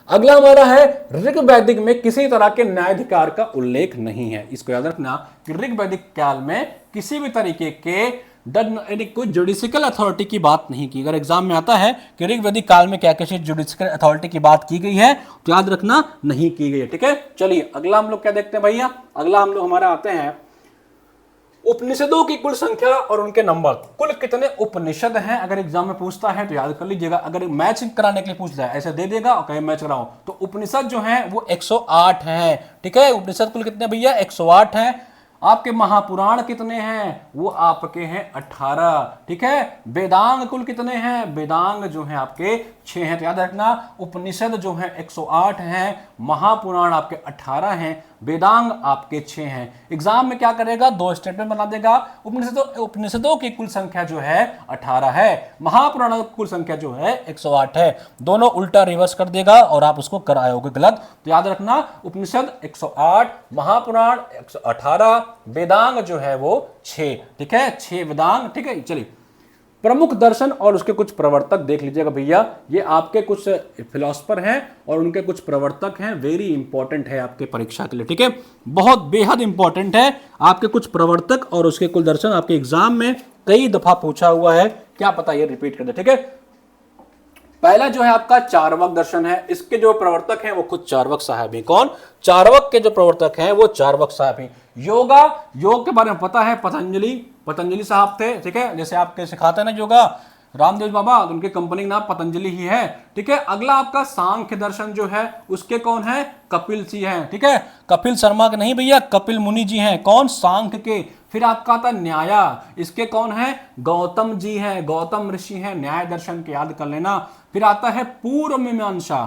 Speaker 1: अगला हमारा है ऋग वैदिक में किसी तरह के न्यायाधिकार का उल्लेख नहीं है। इसको याद रखना कि ऋग वैदिक काल में किसी भी तरीके के कोई जुडिशियल अथॉरिटी की बात नहीं की। अगर एग्जाम में आता है कि ऋग वैदिक काल में क्या किसी जुडिशियल अथॉरिटी की बात की गई है तो याद रखना नहीं की गई है, ठीक है। चलिए अगला हम लोग क्या देखते हैं भैया, अगला हम लोग हमारा आते हैं उपनिषदों की कुल संख्या और उनके नंबर। कुल कितने उपनिषद हैं, अगर एग्जाम में पूछता है तो याद कर लीजिएगा। अगर मैच कराने के लिए पूछता है ऐसे दे देगा और कहीं मैच कराओ, तो उपनिषद जो हैं वो 108 हैं, ठीक है। उपनिषद कुल कितने भैया, 108 हैं। आपके महापुराण कितने हैं, वो आपके हैं 18, ठीक है। वेदांग कुल कितने हैं, वेदांग जो हैं आपके 6 हैं। तो याद रखना उपनिषद जो हैं 108 हैं, महापुराण आपके 18 हैं, वेदांग आपके 6 हैं। एग्जाम में क्या करेगा, 2 स्टेटमेंट बना देगा। उपनिषदों की कुल संख्या जो है 18 है, महापुराण की कुल संख्या जो है 108 है। दोनों उल्टा रिवर्स कर देगा और आप उसको कराओगे गलत। तो याद रखना उपनिषद 108, महापुराण 118, वेदांग जो है वो 6, ठीक है, 6 वेदांग, ठीक है। चलिए प्रमुख दर्शन और उसके कुछ प्रवर्तक देख लीजिएगा भैया। ये आपके कुछ फिलोसफर हैं और उनके कुछ प्रवर्तक हैं, वेरी इंपॉर्टेंट है आपके परीक्षा के लिए, ठीक है, बहुत बेहद इंपॉर्टेंट है। आपके कुछ प्रवर्तक और उसके कुल दर्शन आपके एग्जाम में कई दफा पूछा हुआ है, क्या पता ये रिपीट कर दे, ठीक है। पहला जो है आपका चार्वाक दर्शन है, इसके जो प्रवर्तक हैं वो खुद चार्वाक साहब ही। कौन, चार्वाक के जो प्रवर्तक हैं वो चार्वाक साहब ही। योगा, योग के बारे में पता है, पतंजलि साहब थे, ठीक है। जैसे आपके सिखाते हैं ना योगा रामदेव बाबा, उनके कंपनी का नाम पतंजलि ही है, ठीक है। अगला आपका सांख्य दर्शन जो है उसके कौन है, कपिल सिंह हैं, ठीक है। कपिल शर्मा के नहीं भैया, कपिल मुनि जी हैं। कौन, सांख्य के। फिर आपका आता न्याया, इसके कौन है, गौतम जी हैं, गौतम ऋषि हैं, न्याय दर्शन के, याद कर लेना। फिर आता है पूर्व मीमांसा,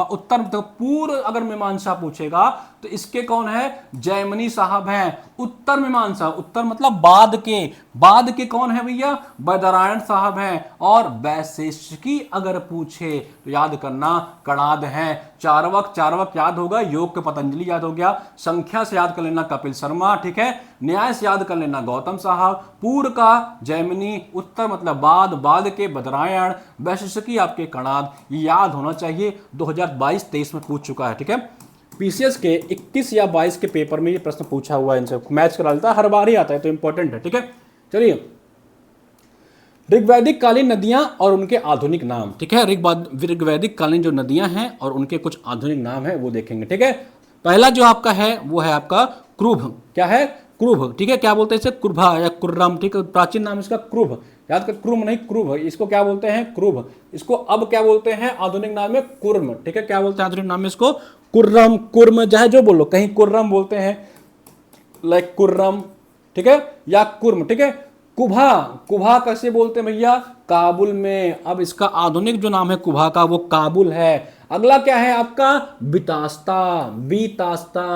Speaker 1: उत्तर तो पूर्व अगर मीमांसा पूछेगा तो इसके कौन है, जयमनी साहब हैं। उत्तर मीमांसा, उत्तर मतलब बाद के कौन है भैया, बदरायण साहब हैं। और वैशेषिकी अगर पूछे तो याद करना कणाद हैं। चार्वाक याद होगा, योग के पतंजलि याद हो गया, संख्या से याद कर लेना कपिल शर्मा, ठीक है। न्याय से याद कर लेना गौतम साहब, पूर्व का जयमिनी, उत्तर मतलब बाद के बदरायण, वैशेषिकी आपके कणाद। ये याद होना चाहिए, 2022-23 में पूछ चुका है, ठीक है। पीसीएस के 21 या 22 के पेपर में ये प्रश्न पूछा हुआ है, इनसे मैच करा लेता है, हर बार ही आता है, तो इंपॉर्टेंट है, ठीक है। चलिए ऋग्वैदिक कालीन नदियां और उनके आधुनिक नाम, ठीक है। ऋग्वैदिक कालीन जो नदियां हैं और उनके कुछ आधुनिक नाम है वो देखेंगे, ठीक है। पहला जो आपका है वो है आपका क्रुभ, क्या है, क्रुभ, ठीक है। क्या बोलते हैं इसे, क्रुभा या कुर्रम, ठीक है। प्राचीन नाम इसका क्रुभ, याद कर, क्रुम नहीं क्रुभ, इसको क्या बोलते हैं, क्रुभ। इसको अब क्या बोलते हैं, आधुनिक नाम में कुर्म, ठीक है। क्या बोलते हैं आधुनिक नाम में इसको, कुर्रम, कुर्म, चाहे जो बोलो, कहीं कुर्रम बोलते हैं, लाइक कुर्रम, ठीक है, या कुर्म, ठीक है। कुभा कैसे बोलते हैं भैया, काबुल में। अब इसका आधुनिक जो नाम है कुभा का वो काबुल है। अगला क्या है आपका, बीतास्ता,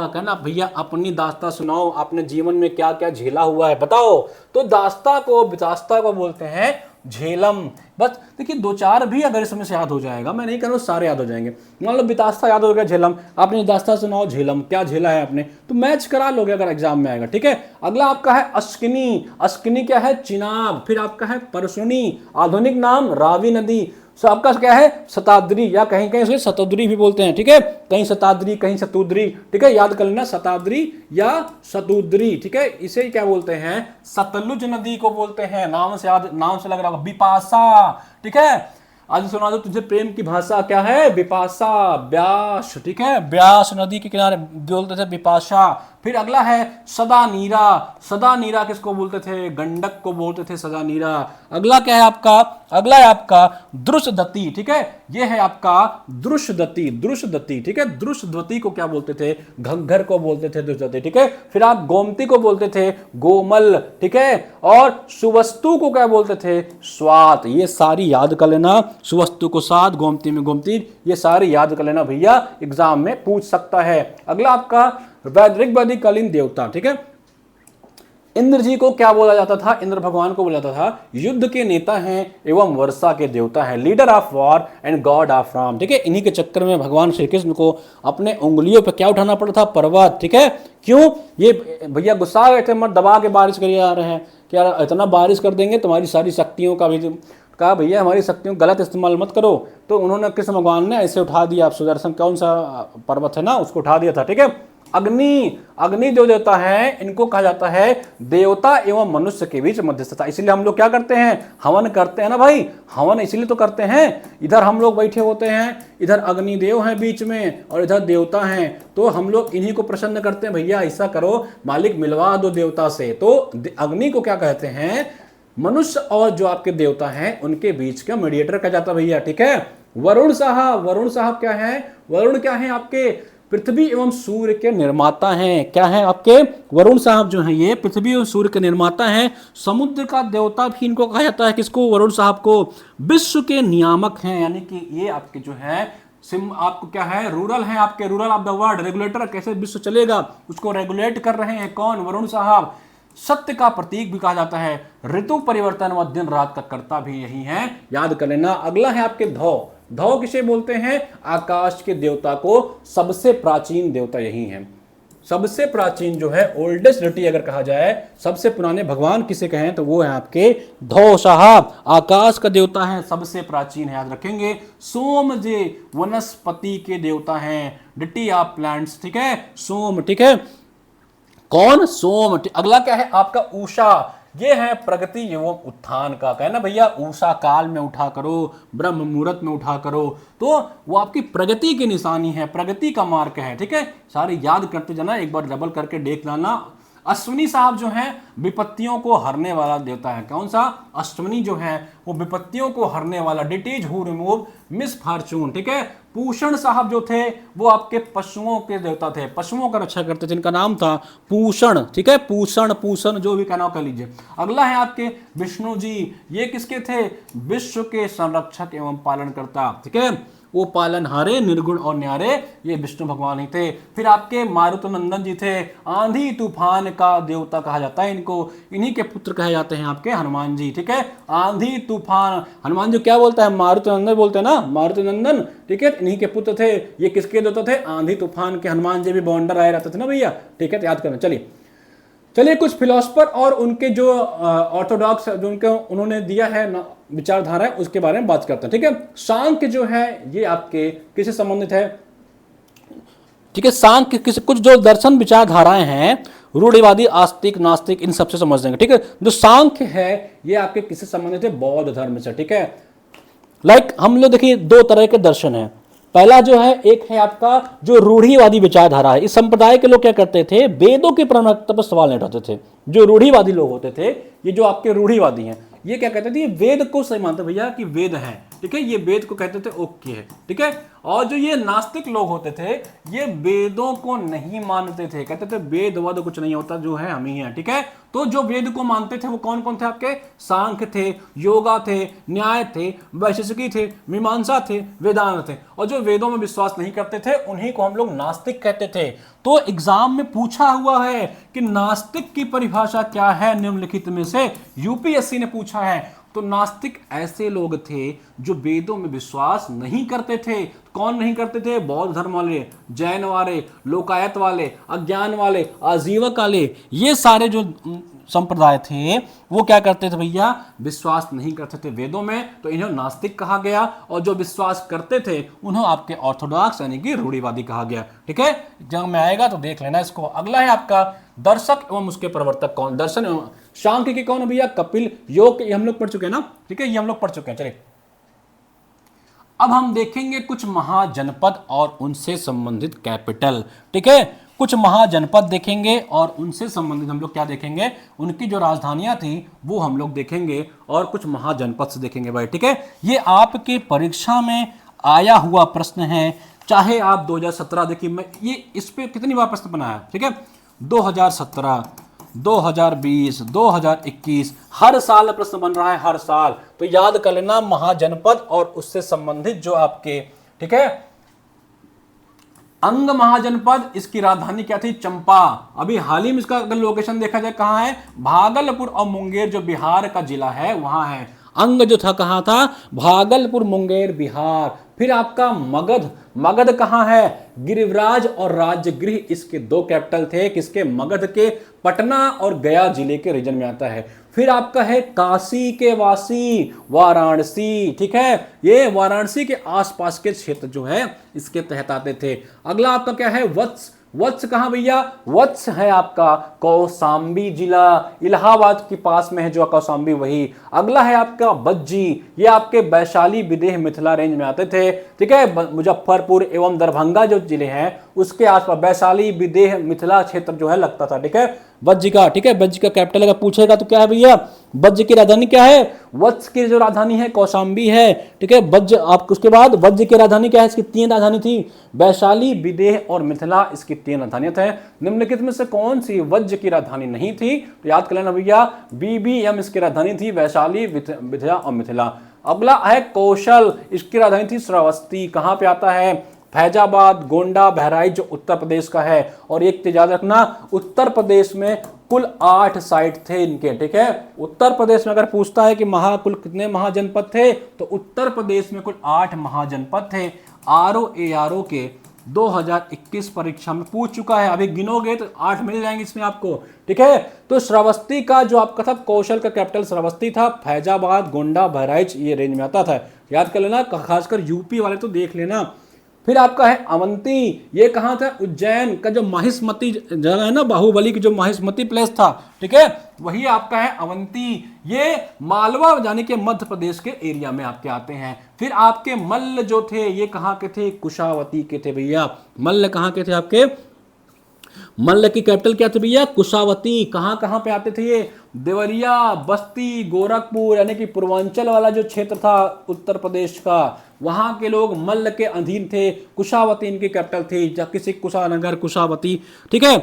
Speaker 1: कहना भैया अपनी दास्ता सुनाओ, अपने जीवन में क्या क्या झेला हुआ है बताओ। तो बितास्ता को बोलते हैं झेलम। बस देखिए 2-4 भी अगर इसमें से याद हो जाएगा, मैं नहीं कह रहा हूं सारे याद हो जाएंगे। मान लो बितास्ता याद हो गया, झेलम, आपने दास्ता सुनाओ, झेलम क्या झेला है आपने, तो मैच करा लोगे अगर एग्जाम में आएगा, ठीक है। अगला आपका है अस्किनी क्या है, चिनाब। फिर आपका है परसुनी, आधुनिक नाम रावी नदी। सो आपका क्या है शताद्री, या कहीं कहीं उसे शतद्री भी बोलते हैं, ठीक है, कहीं शताद्री कहीं शतुद्री, ठीक है, याद कर लेना शताद्री या शतुद्री, ठीक है। इसे क्या बोलते हैं, सतलुज नदी को बोलते हैं, नाम से याद, नाम से लग रहा होगा बिपाशा, ठीक है। आज सुना दो तुझे प्रेम की भाषा क्या है, बिपाशा, ब्यास, ठीक है, ब्यास नदी के किनारे बोलते थे बिपाशा। फिर अगला है सदा नीरा, सदा नीरा किसको बोलते थे, गंडक को बोलते थे सदा नीरा। अगला क्या है आपका, अगला है आपका द्रुषदती, ठीक है, ये है आपका द्रुषदती, द्रुषदती, ठीक है, द्रुषदती को क्या बोलते थे, घग्घर को बोलते थे द्रुषदती, ठीक है। फिर आप गोमती को बोलते थे गोमल, ठीक है, और सुवस्तु को क्या बोलते थे, स्वात। ये सारी याद कर लेना, सुवस्तु को सात, गोमती में गोमती, ये सारी याद कर लेना भैया, एग्जाम में पूछ सकता है। अगला आपका ऋग्वैदिक कालीन देवता, ठीक है, इंद्र जी को क्या बोला जाता था, इंद्र भगवान को बोला जाता था युद्ध के नेता हैं एवं वर्षा के देवता हैं, leader of war and God of Ram, ठीक है। इन्हीं के चक्कर में भगवान श्री कृष्ण को अपने उंगलियों पर क्या उठाना पड़ा था, पर्वत, ठीक है। क्यों, ये भैया गुस्सा आ गए थे, मत दबा के बारिश करिए आ रहे हैं, क्या इतना बारिश कर देंगे तुम्हारी सारी शक्तियों का भी, कहा भैया हमारी शक्तियों का गलत इस्तेमाल मत करो। तो उन्होंने कृष्ण भगवान ने ऐसे उठा दिया, आप सुदर्शन कौन सा पर्वत है ना, उसको उठा दिया था, ठीक है। अग्नि, अग्नि जो देवता है, इनको कहा जाता है देवता एवं मनुष्य के बीच मध्यस्थता। इसलिए हम लोग क्या करते हैं, हवन करते हैं ना भाई, हवन इसलिए तो करते हैं, इधर हम लोग बैठे होते हैं, इधर अग्निदेव हैं बीच में और इधर देवता हैं, तो हम लोग इन्हीं को प्रसन्न करते हैं, भैया ऐसा करो मालिक मिलवा दो देवता से। तो अग्नि को क्या कहते हैं, मनुष्य और जो आपके देवता हैं उनके बीच का मीडिएटर कहा जाता है भैया, ठीक है। वरुण साहब, वरुण साहब क्या है, वरुण क्या है आपके पृथ्वी एवं सूर्य के निर्माता हैं, क्या है आपके वरुण साहब जो हैं, ये पृथ्वी और सूर्य के निर्माता हैं। समुद्र का देवता भी इनको कहा जाता है, किसको, वरुण साहब को। विश्व के नियामक हैं, यानी कि ये आपके जो है आपको क्या है, रूरल है आपके, rural of the world, regulator, कैसे विश्व चलेगा उसको रेगुलेट कर रहे हैं, कौन, वरुण साहब। सत्य का प्रतीक भी कहा जाता है, ऋतु परिवर्तन व दिन रात का कर्ता भी यही है, याद कर लेना। अगला है आपके धौ, धौ किसे बोलते हैं, आकाश के देवता को, सबसे प्राचीन देवता यही है, सबसे प्राचीन जो है ओल्डेस्ट डिटी अगर कहा जाए, सबसे पुराने भगवान किसे कहें तो वो है आपके धौ साहब, आकाश का देवता है, सबसे प्राचीन है, याद रखेंगे। सोम जे वनस्पति के देवता हैं, डिटी ऑफ प्लांट्स, ठीक है, सोम, ठीक है, कौन, सोम। अगला क्या है आपका उषा, ये है प्रगति एवं उत्थान का, कहना भैया उषा काल में उठा करो, ब्रह्म मुहूर्त में उठा करो, तो वो आपकी प्रगति की निशानी है, प्रगति का मार्क है, ठीक है। सारे याद करते जाना, एक बार डबल करके देख लाना। अश्विनी साहब जो हैं विपत्तियों को हरने वाला देवता है, कौन सा, अश्विनी जो है वो विपत्तियों को हरने वाला, डिटीज हु रिमूव मिसफॉर्चून, ठीक है। पूषण साहब जो थे वो आपके पशुओं के देवता थे, पशुओं का रक्षा करते थे, जिनका नाम था पूषण, ठीक है, पूषण, पूषण जो भी कहना कह लीजिए। अगला है आपके विष्णु जी, ये किसके थे, विश्व के संरक्षक एवं पालनकर्ता, ठीक है, वो पालनहारे, निर्गुण और न्यारे, ये विष्णु भगवान ही थे। फिर आपके मारुत नंदन जी थे, आंधी तूफान का देवता कहा जाता है इनको, इन्हीं के पुत्र कहे जाते हैं आपके हनुमान जी, ठीक है। आंधी तूफान, हनुमान जी क्या बोलता है, मारुत नंदन बोलते हैं ना, मारुत नंदन, ठीक है, इन्हीं के पुत्र थे। ये किसके देवता थे, आंधी तूफान के। हनुमान जी भी बॉन्डर आए रहते थे ना भैया, ठीक है, तो याद करना। चलिए कुछ फिलोसफर और उनके जो ऑर्थोडॉक्स जो उनके उन्होंने दिया है विचारधारा है, उसके बारे में बात करते हैं, ठीक है। सांख्य जो है ये आपके किससे संबंधित है, ठीक है, सांख्य किसी कुछ जो दर्शन विचारधाराएं हैं, रूढ़िवादी, आस्तिक, नास्तिक, इन सबसे समझ लेंगे, ठीक है। जो सांख्य है ये आपके किससे संबंधित है, बौद्ध धर्म से, ठीक है। लाइक हम लोग देखिए दो तरह के दर्शन हैं, पहला जो है एक है आपका जो रूढ़िवादी विचारधारा है। इस संप्रदाय के लोग क्या करते थे, वेदों की प्रामाणिकता पर सवाल नहीं उठाते थे। जो रूढ़िवादी लोग होते थे, ये जो आपके रूढ़िवादी हैं, ये क्या कहते थे, ये वेद को सही मानते भैया कि वेद है, ठीक है, ये वेद को कहते थे ओके है, ठीक है। और जो ये नास्तिक लोग होते थे, ये वेदों को नहीं मानते थे, कहते थे वेद वद कुछ नहीं होता, जो है हम ही हैं, ठीक है। तो जो वेद को मानते थे वो कौन कौन थे आपके, सांख्य थे, योगा थे, न्याय थे, वैशेषिकी थे, मीमांसा थे, वेदांत थे। और जो वेदों में विश्वास नहीं करते थे उन्हीं को हम लोग नास्तिक कहते थे। तो एग्जाम में पूछा हुआ है कि नास्तिक की परिभाषा क्या है निम्नलिखित में से, यूपीएससी ने पूछा है। तो नास्तिक ऐसे लोग थे जो वेदों में विश्वास नहीं करते थे। कौन नहीं करते थे, बौद्ध धर्म वाले, जैन वाले, लोकायत वाले, अज्ञान वाले, आजीवक वाले, ये सारे जो संप्रदाय थे वो क्या करते थे भैया, विश्वास नहीं करते थे वेदों में, तो इन्हें नास्तिक कहा गया, और जो विश्वास करते थे उन्हें आपके ऑर्थोडॉक्स यानी कि रूढ़िवादी कहा गया। ठीक है, जंग में आएगा तो देख लेना इसको। अगला है आपका दर्शक एवं उसके प्रवर्तक कौन, दर्शन एवं सांख्य के कौन भैया, कपिल, योग ये हम लोग पढ़ चुके हैं ना। ठीक है, ये हम लोग पढ़ चुके हैं। चलिए अब हम देखेंगे कुछ महाजनपद और उनसे संबंधित कैपिटल। ठीक है, कुछ महाजनपद देखेंगे और उनसे संबंधित हम लोग क्या देखेंगे, उनकी जो राजधानियां थी वो हम लोग देखेंगे, और कुछ महाजनपद से देखेंगे भाई। ठीक है, ये आपके परीक्षा में आया हुआ प्रश्न है, चाहे आप 2017 देखिए, मैं ये इस पे कितनी बार प्रश्न बनाया। ठीक है, 2017, 2020, 2021, हर साल प्रश्न बन रहा है, हर साल। तो याद कर लेना महाजनपद और उससे संबंधित जो आपके, ठीक है, अंग महाजनपद, इसकी राजधानी क्या थी, चंपा। अभी हाल ही में इसका अगर लोकेशन देखा जाए कहां है, भागलपुर और मुंगेर जो बिहार का जिला है वहां है। अंग जो था कहां था, भागलपुर, मुंगेर, बिहार। फिर आपका मगध, मगध कहां है, गिरिराज और राजगृह, इसके दो कैपिटल थे, किसके, मगध के, पटना और गया जिले के रीजन में आता है। फिर आपका है काशी के वासी, वाराणसी। ठीक है, ये वाराणसी के आसपास के क्षेत्र जो है इसके तहत आते थे। अगला आपका क्या है, वत्स, वत्स कहां भैया, वत्स है आपका कौशांबी जिला, इलाहाबाद के पास में है जो कौशांबी, वही। अगला है आपका बज्जी, ये आपके वैशाली, विदेह, मिथिला रेंज में आते थे। ठीक है, मुजफ्फरपुर एवं दरभंगा जो जिले हैं उसके आसपास वैशाली, विदेह, मिथिला क्षेत्र जो है लगता था। ठीक है, बज्जी का, ठीक है, बज्जी का कैपिटल अगर पूछेगा तो क्या है भैया, बज्ज की राजधानी क्या है, वत्स की जो राजधानी है कौशांबी है। ठीक है, बज्ज, आप उसके बाद बज्ज की राजधानी क्या है, इसकी 3 राजधानी थी, वैशाली, विदेह और मिथिला, इसकी 3 राजधानियां थे। निम्नलिखित में से कौन सी वज्ज की राजधानी नहीं थी, तो याद कर लेना भैया, BBM इसकी राजधानी थी, वैशाली, विदेह और मिथिला। अगला है कौशल, इसकी राजधानी थी श्रावस्ती, कहां पे आता है, फैजाबाद, गोंडा, बहराइच जो उत्तर प्रदेश का है। और एक चीज याद रखना, उत्तर प्रदेश में कुल 8 साइट थे इनके। ठीक है, उत्तर प्रदेश में अगर पूछता है कि कुल कितने महाजनपद थे, तो उत्तर प्रदेश में कुल 8 महाजनपद थे। ROARO के 2021 परीक्षा में पूछ चुका है, अभी गिनोगे तो 8 मिल जाएंगे इसमें आपको। ठीक है, तो श्रावस्ती का जो आपका था, कौशल का कैपिटल श्रावस्ती था, फैजाबाद, गोंडा, बहराइच ये रेंज में आता था, याद कर लेना, खासकर यूपी वाले तो देख लेना। फिर आपका है अवंती, ये कहां था, उज्जैन का जो माहिष्मती जगह है ना, बाहुबली की जो माहिष्मती प्लेस था। ठीक है, वही आपका है अवंती, ये मालवा यानी कि मध्य प्रदेश के एरिया में आपके आते हैं। फिर आपके मल्ल जो थे ये कहां के थे, कुशावती के थे भैया। मल्ल कहां के थे आपके, मल्ल की कैपिटल क्या थी भैया, कुशावती। कहां कहां पे आते थे ये, देवरिया, बस्ती, गोरखपुर, यानी कि पूर्वांचल वाला जो क्षेत्र था उत्तर प्रदेश का, वहां के लोग मल्ल के अधीन थे। कुशावती इनकी कैपिटल थी, किसी कुशानगर, कुशावती। ठीक है,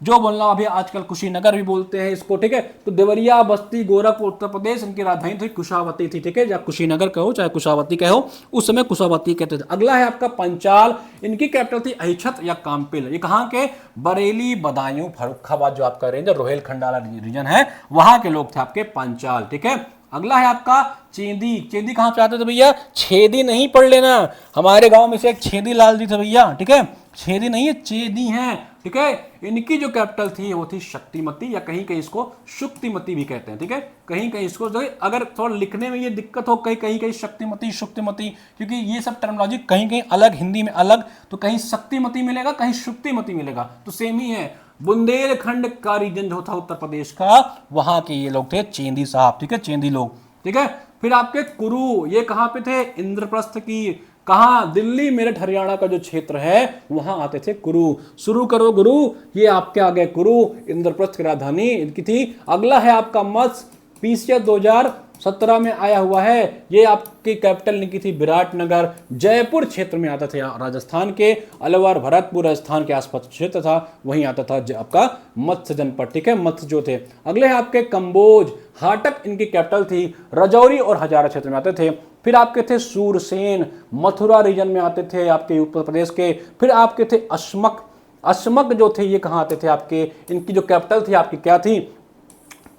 Speaker 1: जो बोलना अभी आजकल कुशीनगर भी बोलते हैं इसको। ठीक है, तो देवरिया, बस्ती, गोरखपुर, उत्तर प्रदेश, इनकी राजधानी थी कुशावती थी। ठीक है, चाहे कुशीनगर कहो चाहे कुशावती कहो, उस समय कुशावती कहते थे। अगला है आपका पंचाल, इनकी कैपिटल थी अहिछत या काम्पिल। ये कहाँ के, बरेली, बदायूं, फर्रुखाबाद जो आपका रेंज रोहेलखंड वाला रीजन है वहां के लोग थे आपके पंचाल। ठीक है, अगला है आपका चेंदी। चेंदी कहां पे आते थे भैया, छेदी नहीं पढ़ लेना, हमारे गांव में से एक छेदी लाल जी थे भैया। ठीक है, छेदी नहीं है, चेदी हैं। ठीक है, इनकी जो कैपिटल थी वो थी शक्तिमती, या कहीं कहीं इसको शुक्तिमती भी कहते हैं। ठीक है, कहीं कहीं इसको, अगर थोड़ा लिखने में ये दिक्कत हो, कहीं कहीं शक्तिमती, शुक्तिमती, क्योंकि ये सब टर्मिनोलॉजी कहीं कहीं अलग, हिंदी में अलग, तो कहीं शक्तिमती मिलेगा, कहीं शुक्तिमती मिलेगा, तो सेम ही है। बुंदेलखंड का रीजन जो था उत्तर प्रदेश का, वहां के ये लोग थे चेंदी साहब। ठीक है, चेंदी लोग। ठीक है, फिर आपके कुरु, ये कहां पे थे, इंद्रप्रस्थ की, कहां, दिल्ली, मेरठ, हरियाणा का जो क्षेत्र है वहां आते थे कुरु। शुरू करो गुरु, ये आपके आ गए कुरु, इंद्रप्रस्थ की राजधानी इनकी थी। अगला है आपका मत्स्य, PCS 2017 में आया हुआ है, ये आपकी कैपिटल इनकी थी विराटनगर, जयपुर क्षेत्र में आता था, राजस्थान के, अलवर, भरतपुर राजस्थान के आसपास क्षेत्र था, वहीं आता था आपका मत्स्य जनपद। ठीक है, मत्स्य जो थे। अगले है आपके कंबोज, हाटक इनकी कैपिटल थी, रजौरी और हजारा क्षेत्र में आते थे। फिर आपके थे सूरसेन, मथुरा रीजन में आते थे आपके उत्तर प्रदेश के। फिर आपके थे अश्मक, अश्मक जो थे ये कहां आते थे आपके, इनकी जो कैपिटल थी आपकी क्या थी,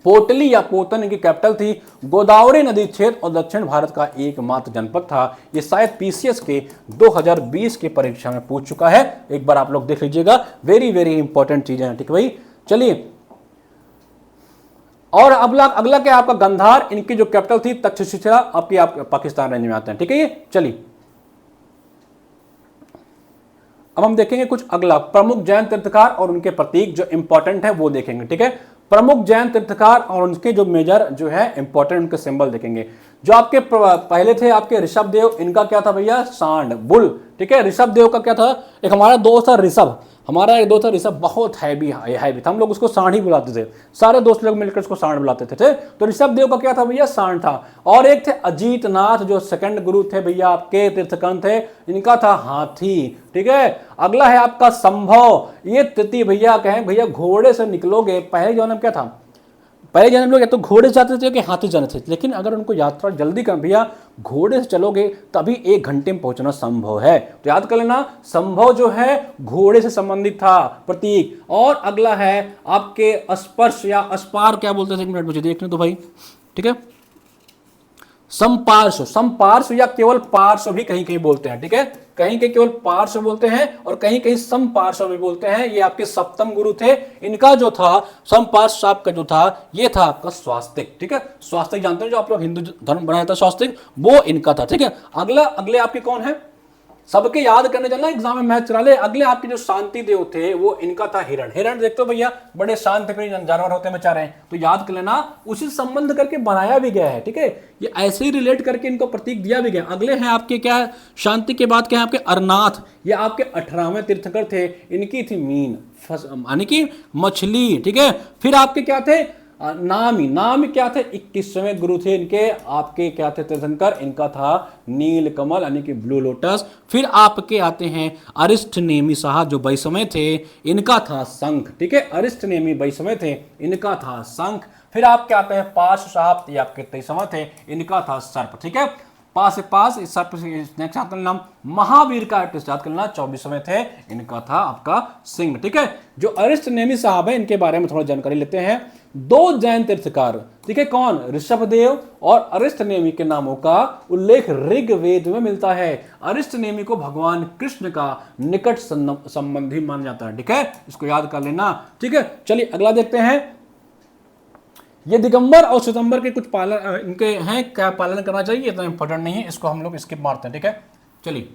Speaker 1: पोटली या पोतन इनकी कैपिटल थी। गोदावरी नदी क्षेत्र और दक्षिण भारत का एकमात्र जनपद था। ये शायद PCS के 2020 की परीक्षा में पूछ चुका है, एक बार आप लोग देख लीजिएगा, वेरी वेरी इंपॉर्टेंट चीजें हैं। ठीक है भाई, चलिए और अगला अगला क्या आपका गंधार, इनकी जो कैपिटल थी तक्षशिला, आपकी आप पाकिस्तान रेंज में आते हैं। ठीक है, ये चलिए अब हम देखेंगे कुछ अगला प्रमुख जैन तीर्थकार और उनके प्रतीक जो इंपॉर्टेंट है वो देखेंगे। ठीक है, प्रमुख जैन तीर्थकार और उनके जो मेजर जो है इंपॉर्टेंट उनके सिंबल देखेंगे। जो आपके पहले थे आपके ऋषभ देव, इनका क्या था भैया, सांड, बुल। ठीक है, ऋषभ देव का क्या था, एक हमारा दोस्त था ऋषभ, हमारा एक दोस्त था ऋषभ, बहुत हैवी था, हम लोग उसको सांड ही बुलाते थे, सारे दोस्त लोग मिलकर उसको सांड बुलाते थे। तो ऋषभ देव का क्या था भैया, सांड था। और एक थे अजीत नाथ, जो सेकंड गुरु थे भैया आपके तीर्थंकर थे, इनका था हाथी। ठीक है, अगला है आपका संभव, ये तृतीय भैया कहें भैया घोड़े से निकलोगे, पहले जन्म क्या था, पहले जन्म लोग या तो घोड़े से जाते थे कि हाथी जाते थे, लेकिन अगर उनको यात्रा जल्दी कर भैया घोड़े से चलोगे तभी 1 घंटे में पहुंचना संभव है। तो याद कर लेना, संभव जो है घोड़े से संबंधित था प्रतीक। और अगला है आपके स्पर्श या अस्पार क्या बोलते थे, 1 मिनट मुझे देखने तो भाई। ठीक है, संपार्श्व, संपार्श्व या केवल पार्श्व भी कहीं कहीं बोलते हैं। ठीक है, कहीं कहीं केवल पार्श्व बोलते हैं और कहीं कहीं संपार्श्व भी बोलते हैं। ये आपके सप्तम गुरु थे, इनका जो था संपार्श्व आपका जो था ये था आपका स्वास्तिक। ठीक है, स्वास्तिक जानते हैं जो आप लोग हिंदू धर्म बनाया था स्वास्तिक, वो इनका था। ठीक है, अगले आपके कौन है, सबके याद करने चलना, एग्जाम में मैथ चला ले। अगले आपके जो शांति देव थे वो इनका था हिरण। हिरण देखते हो भैया बड़े शांत प्रिय जानवर होते हैं बेचारे, तो याद कर लेना, उसी संबंध करके बनाया भी गया है। ठीक है, ये ऐसे ही रिलेट करके इनको प्रतीक दिया भी गया। अगले हैं आपके क्या है, शांति के बाद क्या है आपके अरनाथ, ये आपके 18वें तीर्थंकर थे, इनकी थी मीन यानी कि मछली। ठीक है, फिर आपके क्या थे, नामी क्या थे, 21वें गुरु थे इनके, आपके क्या थे तीर्थंकर, इनका था नील कमल यानी कि ब्लू लोटस। फिर आपके आते हैं अरिष्ट नेमी साहब जो 22वें थे, इनका था शंख। ठीक है, अरिष्ट नेमी 22वें थे, इनका था शंख। फिर आपके आते हैं पाश साहब, ये आपके 23वें थे, इनका था सर्प। ठीक है, पास इस सर्प नेक्स्ट आपका नाम महावीर का याद करना, 24वें थे, इनका था आपका सिंह। ठीक है, जो अरिष्ट नेमी साहब है इनके बारे में थोड़ा जानकारी लेते हैं। 2 जैन तीर्थकार, ठीक है, कौन, ऋषभदेव और अरिष्ट नेमी के नामों का उल्लेख ऋग्वेद में मिलता है। अरिष्ट नेमी को भगवान कृष्ण का निकट संबंधी माना जाता है। ठीक है, इसको याद कर लेना। ठीक है, चलिए अगला देखते हैं। ये दिगंबर और सितंबर के कुछ पालन इनके हैं, क्या पालन करना चाहिए, इतना इंपॉर्टेंट नहीं है, इसको हम लोग स्किप मारते हैं। ठीक है, चलिए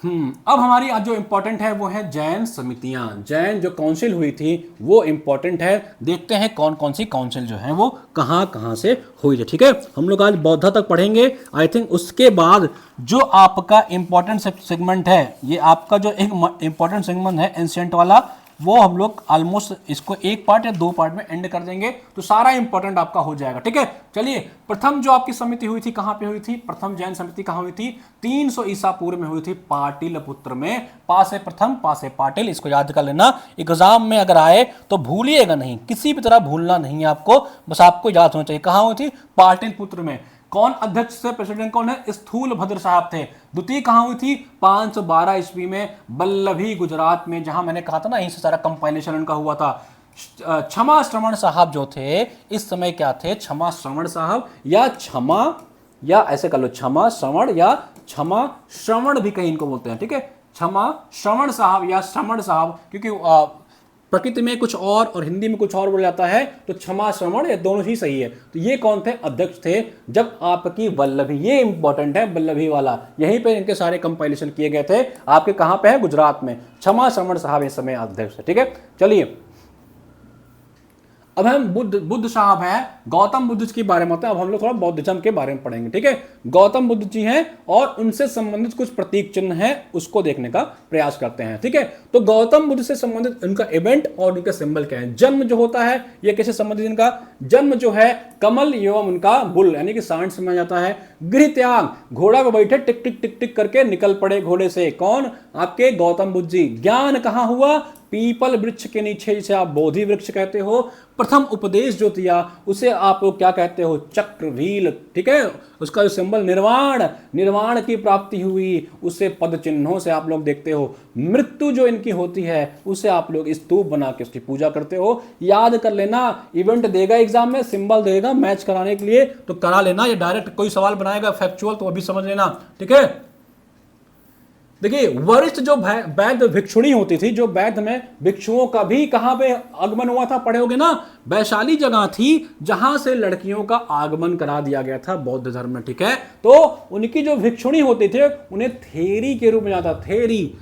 Speaker 1: अब हमारी आज जो इंपॉर्टेंट है वो है जैन समितियां, जैन जो काउंसिल हुई थी वो इंपॉर्टेंट है। देखते हैं कौन कौन सी काउंसिल जो है वो कहां कहां से हुई थी। ठीक है, हम लोग आज बौद्ध तक पढ़ेंगे आई थिंक। उसके बाद जो आपका इंपॉर्टेंट सेगमेंट है, ये आपका जो एक इंपॉर्टेंट सेगमेंट है एंशिएंट वाला, वो हम लोग ऑलमोस्ट इसको 1 पार्ट या 2 पार्ट में एंड कर देंगे, तो सारा इंपॉर्टेंट आपका हो जाएगा। ठीक है, चलिए प्रथम जो आपकी समिति हुई थी कहां पे हुई थी, प्रथम जैन समिति कहां हुई थी, 300 ईसा पूर्व में हुई थी पाटिलपुत्र में। पास है प्रथम, पास है पाटिल, इसको याद कर लेना, एग्जाम में अगर आए तो भूलिएगा नहीं, किसी भी तरह भूलना नहीं है आपको, बस आपको याद होना चाहिए कहां हुई थी, पाटिलपुत्र में। कौन अध्यक्ष से, प्रेसिडेंट कौन है, स्थूल भद्र साहब थे। द्वितीय कहां हुई थी, 512 ईस्वी में बल्लभी गुजरात में, जहां मैंने कहा था ना यहीं से सारा कंपाइलेशन उनका हुआ था। क्षमा श्रवण साहब जो थे इस समय क्या थे, क्षमा श्रवण साहब या क्षमा, या ऐसे कर लो क्षमा श्रवण या क्षमा श्रवण भी कहीं इनको बोलते हैं। ठीक है, क्षमा श्रवण साहब या श्रवण साहब, क्योंकि प्रकृति में कुछ और हिंदी में कुछ और बोला जाता है, तो क्षमा श्रवण ये दोनों ही सही है। तो ये कौन थे, अध्यक्ष थे जब आपकी वल्लभी, ये इंपॉर्टेंट है वल्लभी वाला, यहीं पे इनके सारे कंपाइलेशन किए गए थे। आपके कहां पे है, गुजरात में। क्षमा श्रवण साहब इस समय अध्यक्ष है। ठीक है, चलिए अब हम बुद्ध साहब हैं, गौतम बुद्ध के बारे में होता है। अब हम लोग थोड़ा बौद्धिज्म के बारे में पढ़ेंगे। ठीक है, गौतम बुद्ध जी हैं और उनसे संबंधित कुछ प्रतीक चिन्ह हैं, उसको देखने का प्रयास करते हैं। ठीक है, तो गौतम बुद्ध से संबंधित उनका इवेंट और उनका सिंबल क्या है। जन्म जो होता है ये कैसे संबंधित, इनका जन्म जो है कमल एवं उनका बुल यानी कि सांड से माना जाता है। गृह त्याग, घोड़ा पे बैठे टिक टिक टिक टिक करके निकल पड़े घोड़े से, कौन, आपके गौतम बुद्ध जी। ज्ञान कहां हुआ, पीपल वृक्ष के नीचे, जिसे आप बोधि वृक्ष कहते हो। प्रथम उपदेश जो दिया उसे आप लोग क्या कहते हो, चक्रव्यूह। ठीक है, उसका जो सिंबल निर्वाण, निर्वाण की प्राप्ति हुई, उसे पद चिन्हों से आप लोग देखते हो। मृत्यु जो इनकी होती है उसे आप लोग स्तूप बना के उसकी पूजा करते हो। याद कर लेना, इवेंट देगा एग्जाम में, सिंबल देगा मैच कराने के लिए, तो करा लेना। ये डायरेक्ट कोई सवाल बनाएगा फैक्चुअल तो अभी समझ लेना। ठीक है, देखिए वरिष्ठ जो वैद्य भिक्षुणी होती थी, जो वैद्य में भिक्षुओं का भी कहां पे आगमन हुआ था, पढ़े होगे ना, वैशाली जगह थी जहां से लड़कियों का आगमन करा दिया गया था बौद्ध धर्म में, ठीक है। तो उनकी जो भिक्षुणी होती थे उन्हें थेरी के रूप में जाता, थेरी,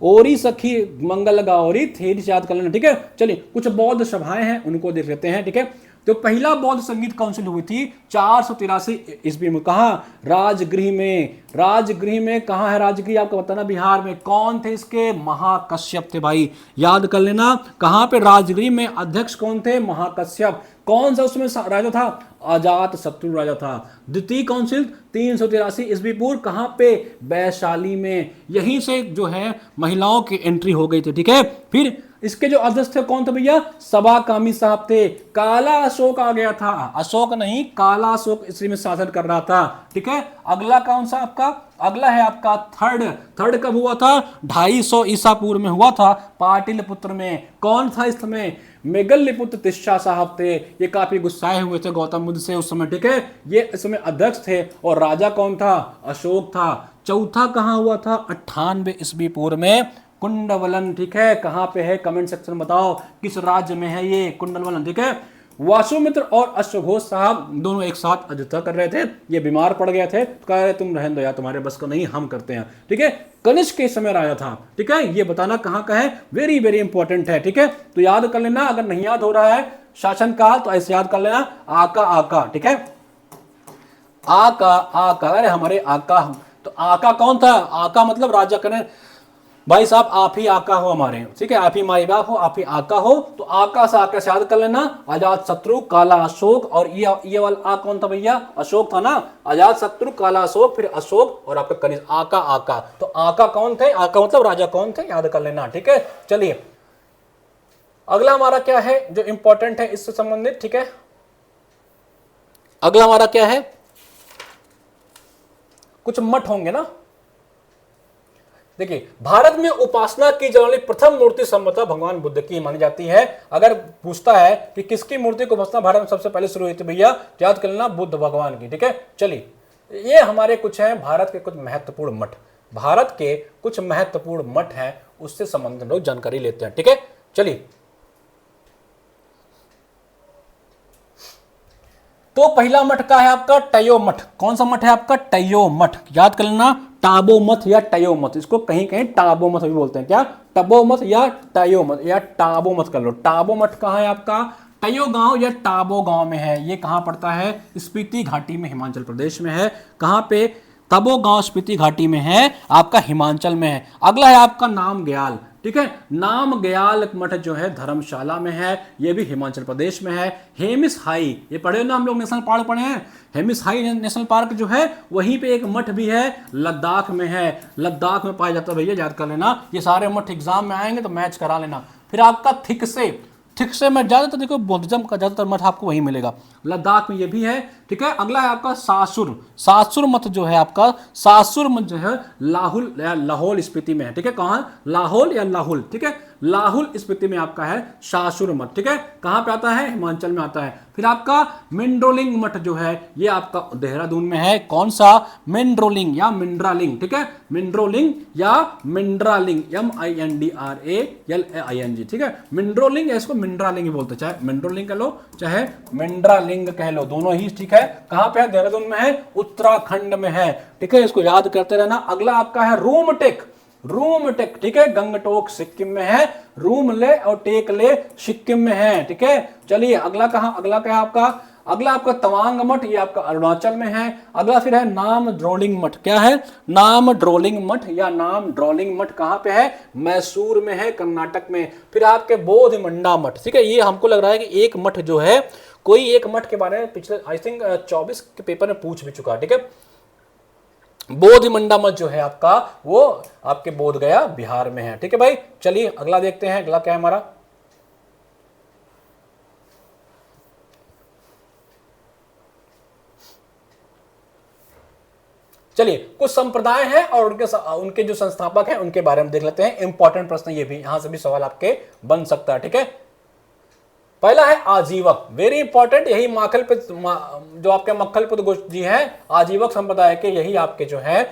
Speaker 1: ओरी सखी मंगल गौरी, थेरी से याद कर लेना, ठीक है। चलिए कुछ बौद्ध सभाएं हैं उनको देख लेते हैं, ठीक है। तो पहला बौद्ध संगीत काउंसिल हुई थी 483 ईस्वी में, कहा, राजगृह में। राजगृह में कहां है राजगृह, आपको बताना, बिहार में। कौन थे इसके, महाकश्यप थे भाई, याद कर लेना। कहां पे, राजगृह में। अध्यक्ष कौन थे, महाकश्यप। कौन सा उसमें राजा था, अजात शत्रु राजा था। द्वितीय काउंसिल 383 ईस्वी पूर्व, कहां पे, वैशाली में। यहीं से जो है महिलाओं की एंट्री हो गई थी, ठीक है। फिर इसके जो अध्यक्ष थे कौन थे भैया, सभा कामी साहब थे। काला अशोक आ गया था, अशोक नहीं, काला अशोक इसी में शासन कर रहा था, ठीक है। अगला कौन सा आपका, अगला है आपका थर्ड कब हुआ था, 250 ईसा पूर्व में हुआ था, पाटिलपुत्र में। कौन था इस समय, मेगल्यपुत्र तिस्सा साहब थे। ये काफी गुस्साए हुए थे गौतम बुद्ध से उस समय, ठीक है। ये इस समय अध्यक्ष थे। और राजा कौन था, अशोक था। चौथा कहां हुआ था, 98 ईस्वी पूर्व में, कुंडवलन, ठीक है। कहां पे है, कमेंट सेक्शन में बताओ किस राज्य में है ये कुंडवलन, ठीक है। वासुमित्र और अश्वघोष साहब दोनों एक साथ अयोध्या कर रहे थे, ये बीमार पड़ गए थे, तो कह रहे तुम रहने दो यार, तुम्हारे बस को नहीं, हम करते हैं, ठीक है। कनिष्क के समय राजा था, ठीक है। ये बताना कहां का है, वेरी वेरी इंपॉर्टेंट है, ठीक है। तो याद कर लेना, अगर नहीं याद हो रहा है शासनकाल तो ऐसे याद कर लेना, आका, ठीक है। आका, अरे हमारे आका, तो आका कौन था, आका मतलब राजा कने, भाई साहब आप ही आका हो हमारे, ठीक है। आप ही माई बाप हो, आप ही आका हो। तो आका से आका से याद कर लेना, अजात शत्रु, काला अशोक। और ये वाला आ कौन था भैया, अशोक था ना। अजात शत्रु, काला अशोक, फिर अशोक और आपका कनिष्क, आका। तो आका कौन थे, आका मतलब राजा कौन थे, याद कर लेना, ठीक है। चलिए अगला हमारा क्या है जो इंपॉर्टेंट है इससे संबंधित, ठीक है। अगला हमारा क्या है, कुछ मठ होंगे ना। देखिए भारत में उपासना की जाने वाली प्रथम मूर्ति संभवतः भगवान बुद्ध की मानी जाती है। अगर पूछता है कि किसकी मूर्ति को उपासना भारत में सबसे पहले शुरू हुई थी भैया, याद कर लेना बुद्ध भगवान की, ठीक है। चलिए ये हमारे कुछ हैं भारत के कुछ महत्वपूर्ण मठ, भारत के कुछ महत्वपूर्ण मठ हैं, उससे संबंधित लोग जानकारी लेते हैं, ठीक है। चलिए तो पहला मठ का है आपका टयो मठ। कौन सा मठ है आपका, टयो मठ, याद कर लेना, टाबो मठ या टयो मठ, इसको कहीं कहीं टाबो मठ भी बोलते हैं, क्या, टबो मठ या टयो मठ या टाबो मठ कर लो। टाबो मठ कहाँ है आपका, टयो गांव या टाबो गांव में है। ये कहाँ पड़ता है, स्पीति घाटी में, हिमाचल प्रदेश में है। कहाँ पे, तबो गांव स्पीति घाटी में है, आपका हिमाचल में है। अगला है आपका नामग्याल, ठीक है। नामग्याल मठ जो है धर्मशाला में है, ये भी हिमाचल प्रदेश में है। हेमिस हाई, ये पढ़े ना हम लोग, नेशनल पार्क पढ़े हैं, हेमिस हाई नेशनल पार्क जो है वहीं पे एक मठ भी है, लद्दाख में है, लद्दाख में पाया जाता है भैया, याद कर लेना। ये सारे मठ एग्जाम में आएंगे तो मैच करा लेना। फिर आपका थिक से मैं ज्यादातर देखो बौद्धिज्म का ज्यादातर मठ आपको वहीं मिलेगा, लद्दाख में ये भी है, ठीक है। अगला है आपका सासुर मठ जो है आपका, सासुर मठ जो है लाहौल स्पीति में है, ठीक है। कहाँ, लाहौल या लाहुल, ठीक है, लाहुल स्पीति में आपका है सासुर मठ, ठीक है। कहाँ पे आता है, हिमाचल में आता है। फिर आपका मिंड्रोलिंग मठ जो है ये आपका देहरादून में है। कौन सा, मिंड्रोलिंग या मिंड्रालिंग, ठीक है, मिंड्रोलिंग या मिंड्रालिंग, MINDRALAING, ठीक है। मिंड्रोलिंग या इसको मिंड्रालिंग बोलते, चाहे मिंड्रोलिंग कह लो चाहे मिंड्रालिंग कह लो, दोनों ही ठीक है। कहां पे है, देहरादून में है, उत्तराखंड में है, ठीक है। इसको याद करते रहना। अगला आपका है रूमटेक, ठीक है, गंगटोक सिक्किम में है। रूम ले और टेक ले सिक्किम में है, ठीक है। चलिए अगला क्या है आपका, अगला आपका तवांग मठ, ये आपका अरुणाचल में है। अगला फिर है नाम ड्रोलिंग मठ, क्या है, नाम ड्रोलिंग मठ या नाम ड्रोलिंग मठ, कहां पे है, मैसूर में है, कर्नाटक में। फिर आपके बोधिमंडा मठ, ठीक है। ये हमको लग रहा है कि एक मठ जो है, कोई एक मठ के बारे में पिछले आई थिंक 24 के पेपर में पूछ भी चुका, ठीक है। बोधिमंडा मठ जो है आपका वो आपके बोध गया बिहार में है, ठीक है भाई। चलिए अगला देखते हैं, अगला क्या है हमारा, चलिए कुछ संप्रदाय हैं और उनके जो संस्थापक हैं उनके बारे में देख लेते हैं। इंपॉर्टेंट प्रश्न ये भी, यहां से भी सवाल आपके बन सकता है, ठीक है। पहला है आजीवक, वेरी इंपॉर्टेंट, यही जो आपके मक्खलपुत्र गोष्ठ जी हैं, आजीवक संप्रदाय के यही आपके जो है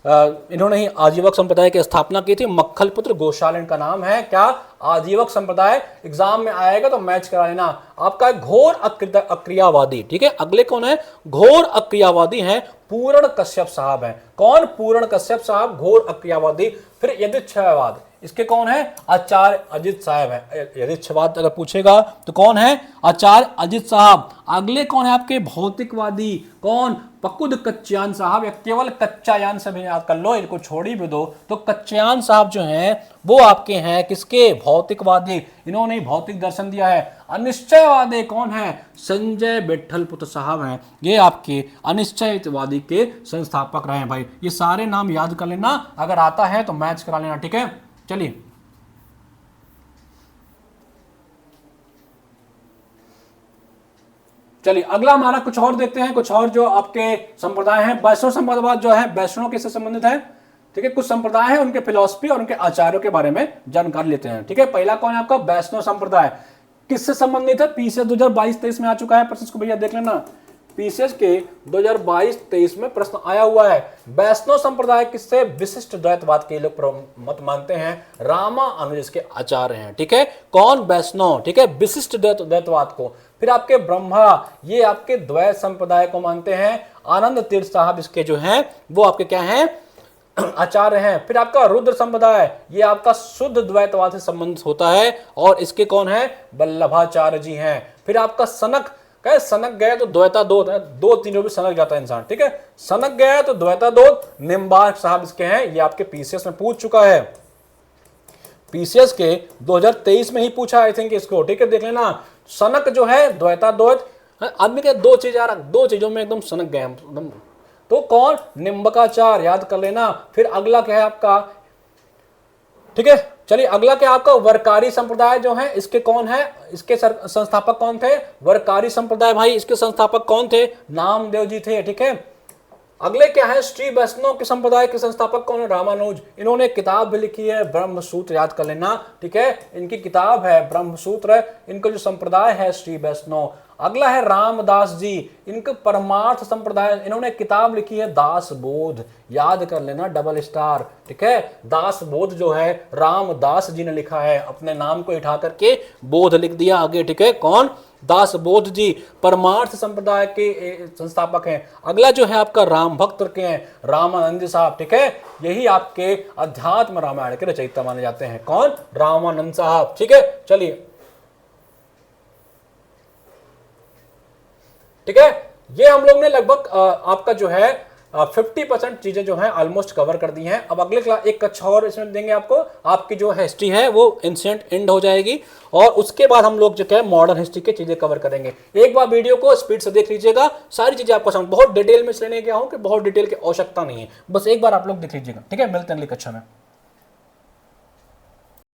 Speaker 1: इन्होंने ही आजीवक संप्रदाय की स्थापना की थी। मक्खलपुत्र घोषाल इनका नाम है। क्या? आजीवक संप्रदाय। एग्जाम में आएगा तो मैच करा लेना। आपका है घोर अक्रियावादी। ठीक है, अगले कौन है? घोर अक्रियावादी हैं पूर्ण कश्यप साहब हैं। कौन? पूर्ण कश्यप साहब, घोर अक्रियावादी। फिर यदिच्छवाद, इसके कौन है? आचार्य अजित साहब है। यदिच्छवाद अगर पूछेगा तो कौन है? आचार्य अजित साहब। अगले कौन है आपके? भौतिकवादी। कौन? पकुद कच्चायन साहब, या केवल कच्चायन से भी याद कर लो, इनको छोड़ी भी दो तो कच्चायन साहब जो हैं वो आपके हैं किसके? भौतिकवादी। इन्होंने भौतिक दर्शन दिया है। अनिश्चयवादी कौन है? संजय विट्ठलपुत्र साहब हैं। ये आपके अनिश्चयवादी के संस्थापक रहे हैं भाई। ये सारे नाम याद कर लेना, अगर आता है तो मैच करा लेना। ठीक है, चलिए चलिए अगला हमारा कुछ और देखते हैं। कुछ और जो आपके संप्रदाय हैं, वैष्णव संप्रदाय जो है वैष्णव किससे संबंधित है? ठीक है, कुछ संप्रदाय हैं उनके फिलॉसफी और उनके आचार्यों के बारे में जानकारी लेते हैं। ठीक है, पहला कौन है आपका? वैष्णव संप्रदाय। किससे संबंधित है? पीसीएस 2022-23 में आ चुका है प्रश्न, इसको भैया देख लेना। पीसीएस के 2022-23 में प्रश्न आया हुआ है। वैष्णव संप्रदाय किससे? विशिष्ट द्वैतवाद के लोग मत मानते हैं। रामानुज इसके आचार्य हैं। ठीक है, कौन? वैष्णव। ठीक है, विशिष्ट द्वैतवाद को। फिर आपके ब्रह्मा, ये आपके द्वैत संप्रदाय को मानते हैं। आनंद तीर्थ साहब इसके जो हैं वो आपके क्या हैं? आचार्य हैं। फिर आपका रुद्र संप्रदाय, ये आपका शुद्ध द्वैतवाद से संबंधित होता है और इसके कौन है? वल्लभाचार्य जी हैं। फिर आपका सनक, कहे सनक गया तो द्वैता दो, दो तीनों भी सनक जाता है इंसान। ठीक है, सनक गया तो द्वैता दो। निम्बार्क साहब इसके हैं। ये आपके पीसीएस में पूछ चुका है। पीसीएस के 2023 में ही पूछा आई थिंक इसको। ठीक है, देख लेना। सनक जो है द्वैता द्वैत, आदमी के दो चीज आ रहा, दो चीजों में एकदम सनक गए एकदम। तो कौन? निम्बकाचार्य, याद कर लेना। फिर अगला क्या है आपका? ठीक है, चलिए अगला क्या आपका? वरकारी संप्रदाय जो है, इसके कौन है? इसके संस्थापक कौन थे? वरकारी संप्रदाय भाई, इसके संस्थापक कौन थे? नामदेव जी थे। ठीक है, अगले क्या है? श्री वैष्णव के संप्रदाय के संस्थापक कौन है? रामानुज। इन्होंने किताब भी लिखी है ब्रह्मसूत्र, याद कर लेना। ठीक है, इनकी किताब है ब्रह्मसूत्र। इनका जो संप्रदाय है श्री वैष्णव। अगला है रामदास जी, इनका परमार्थ संप्रदाय। इन्होंने किताब लिखी है दास बोध, याद कर लेना, डबल स्टार। ठीक है, दास बोध जो है रामदास जी ने लिखा है, अपने नाम को उठा करके बोध लिख दिया आगे। ठीक है, कौन? दास बोध जी परमार्थ संप्रदाय के संस्थापक हैं। अगला जो है आपका राम भक्त के हैं, रामानंद साहब। ठीक है, यही आपके अध्यात्म रामायण के रचयिता माने जाते हैं। कौन? रामानंद साहब। ठीक है, चलिए ठीक है, ये हम लोग ने लगभग आपका जो है 50% चीजें जो हैं ऑलमोस्ट कवर कर दी हैं। अब अगले क्लास एक कक्षा और इसमें देंगे आपको। आपकी जो हिस्ट्री है वो एंशिएंट एंड हो जाएगी और उसके बाद हम लोग जो है मॉडर्न हिस्ट्री की चीजें कवर करेंगे। एक बार वीडियो को स्पीड से देख लीजिएगा, सारी चीजें आपको समझ। बहुत डिटेल में इसलिए नहीं गया हूं कि बहुत डिटेल की आवश्यकता नहीं है, बस एक बार आप लोग देख लीजिएगा। ठीक है, मिलते हैं अगली कक्षा में।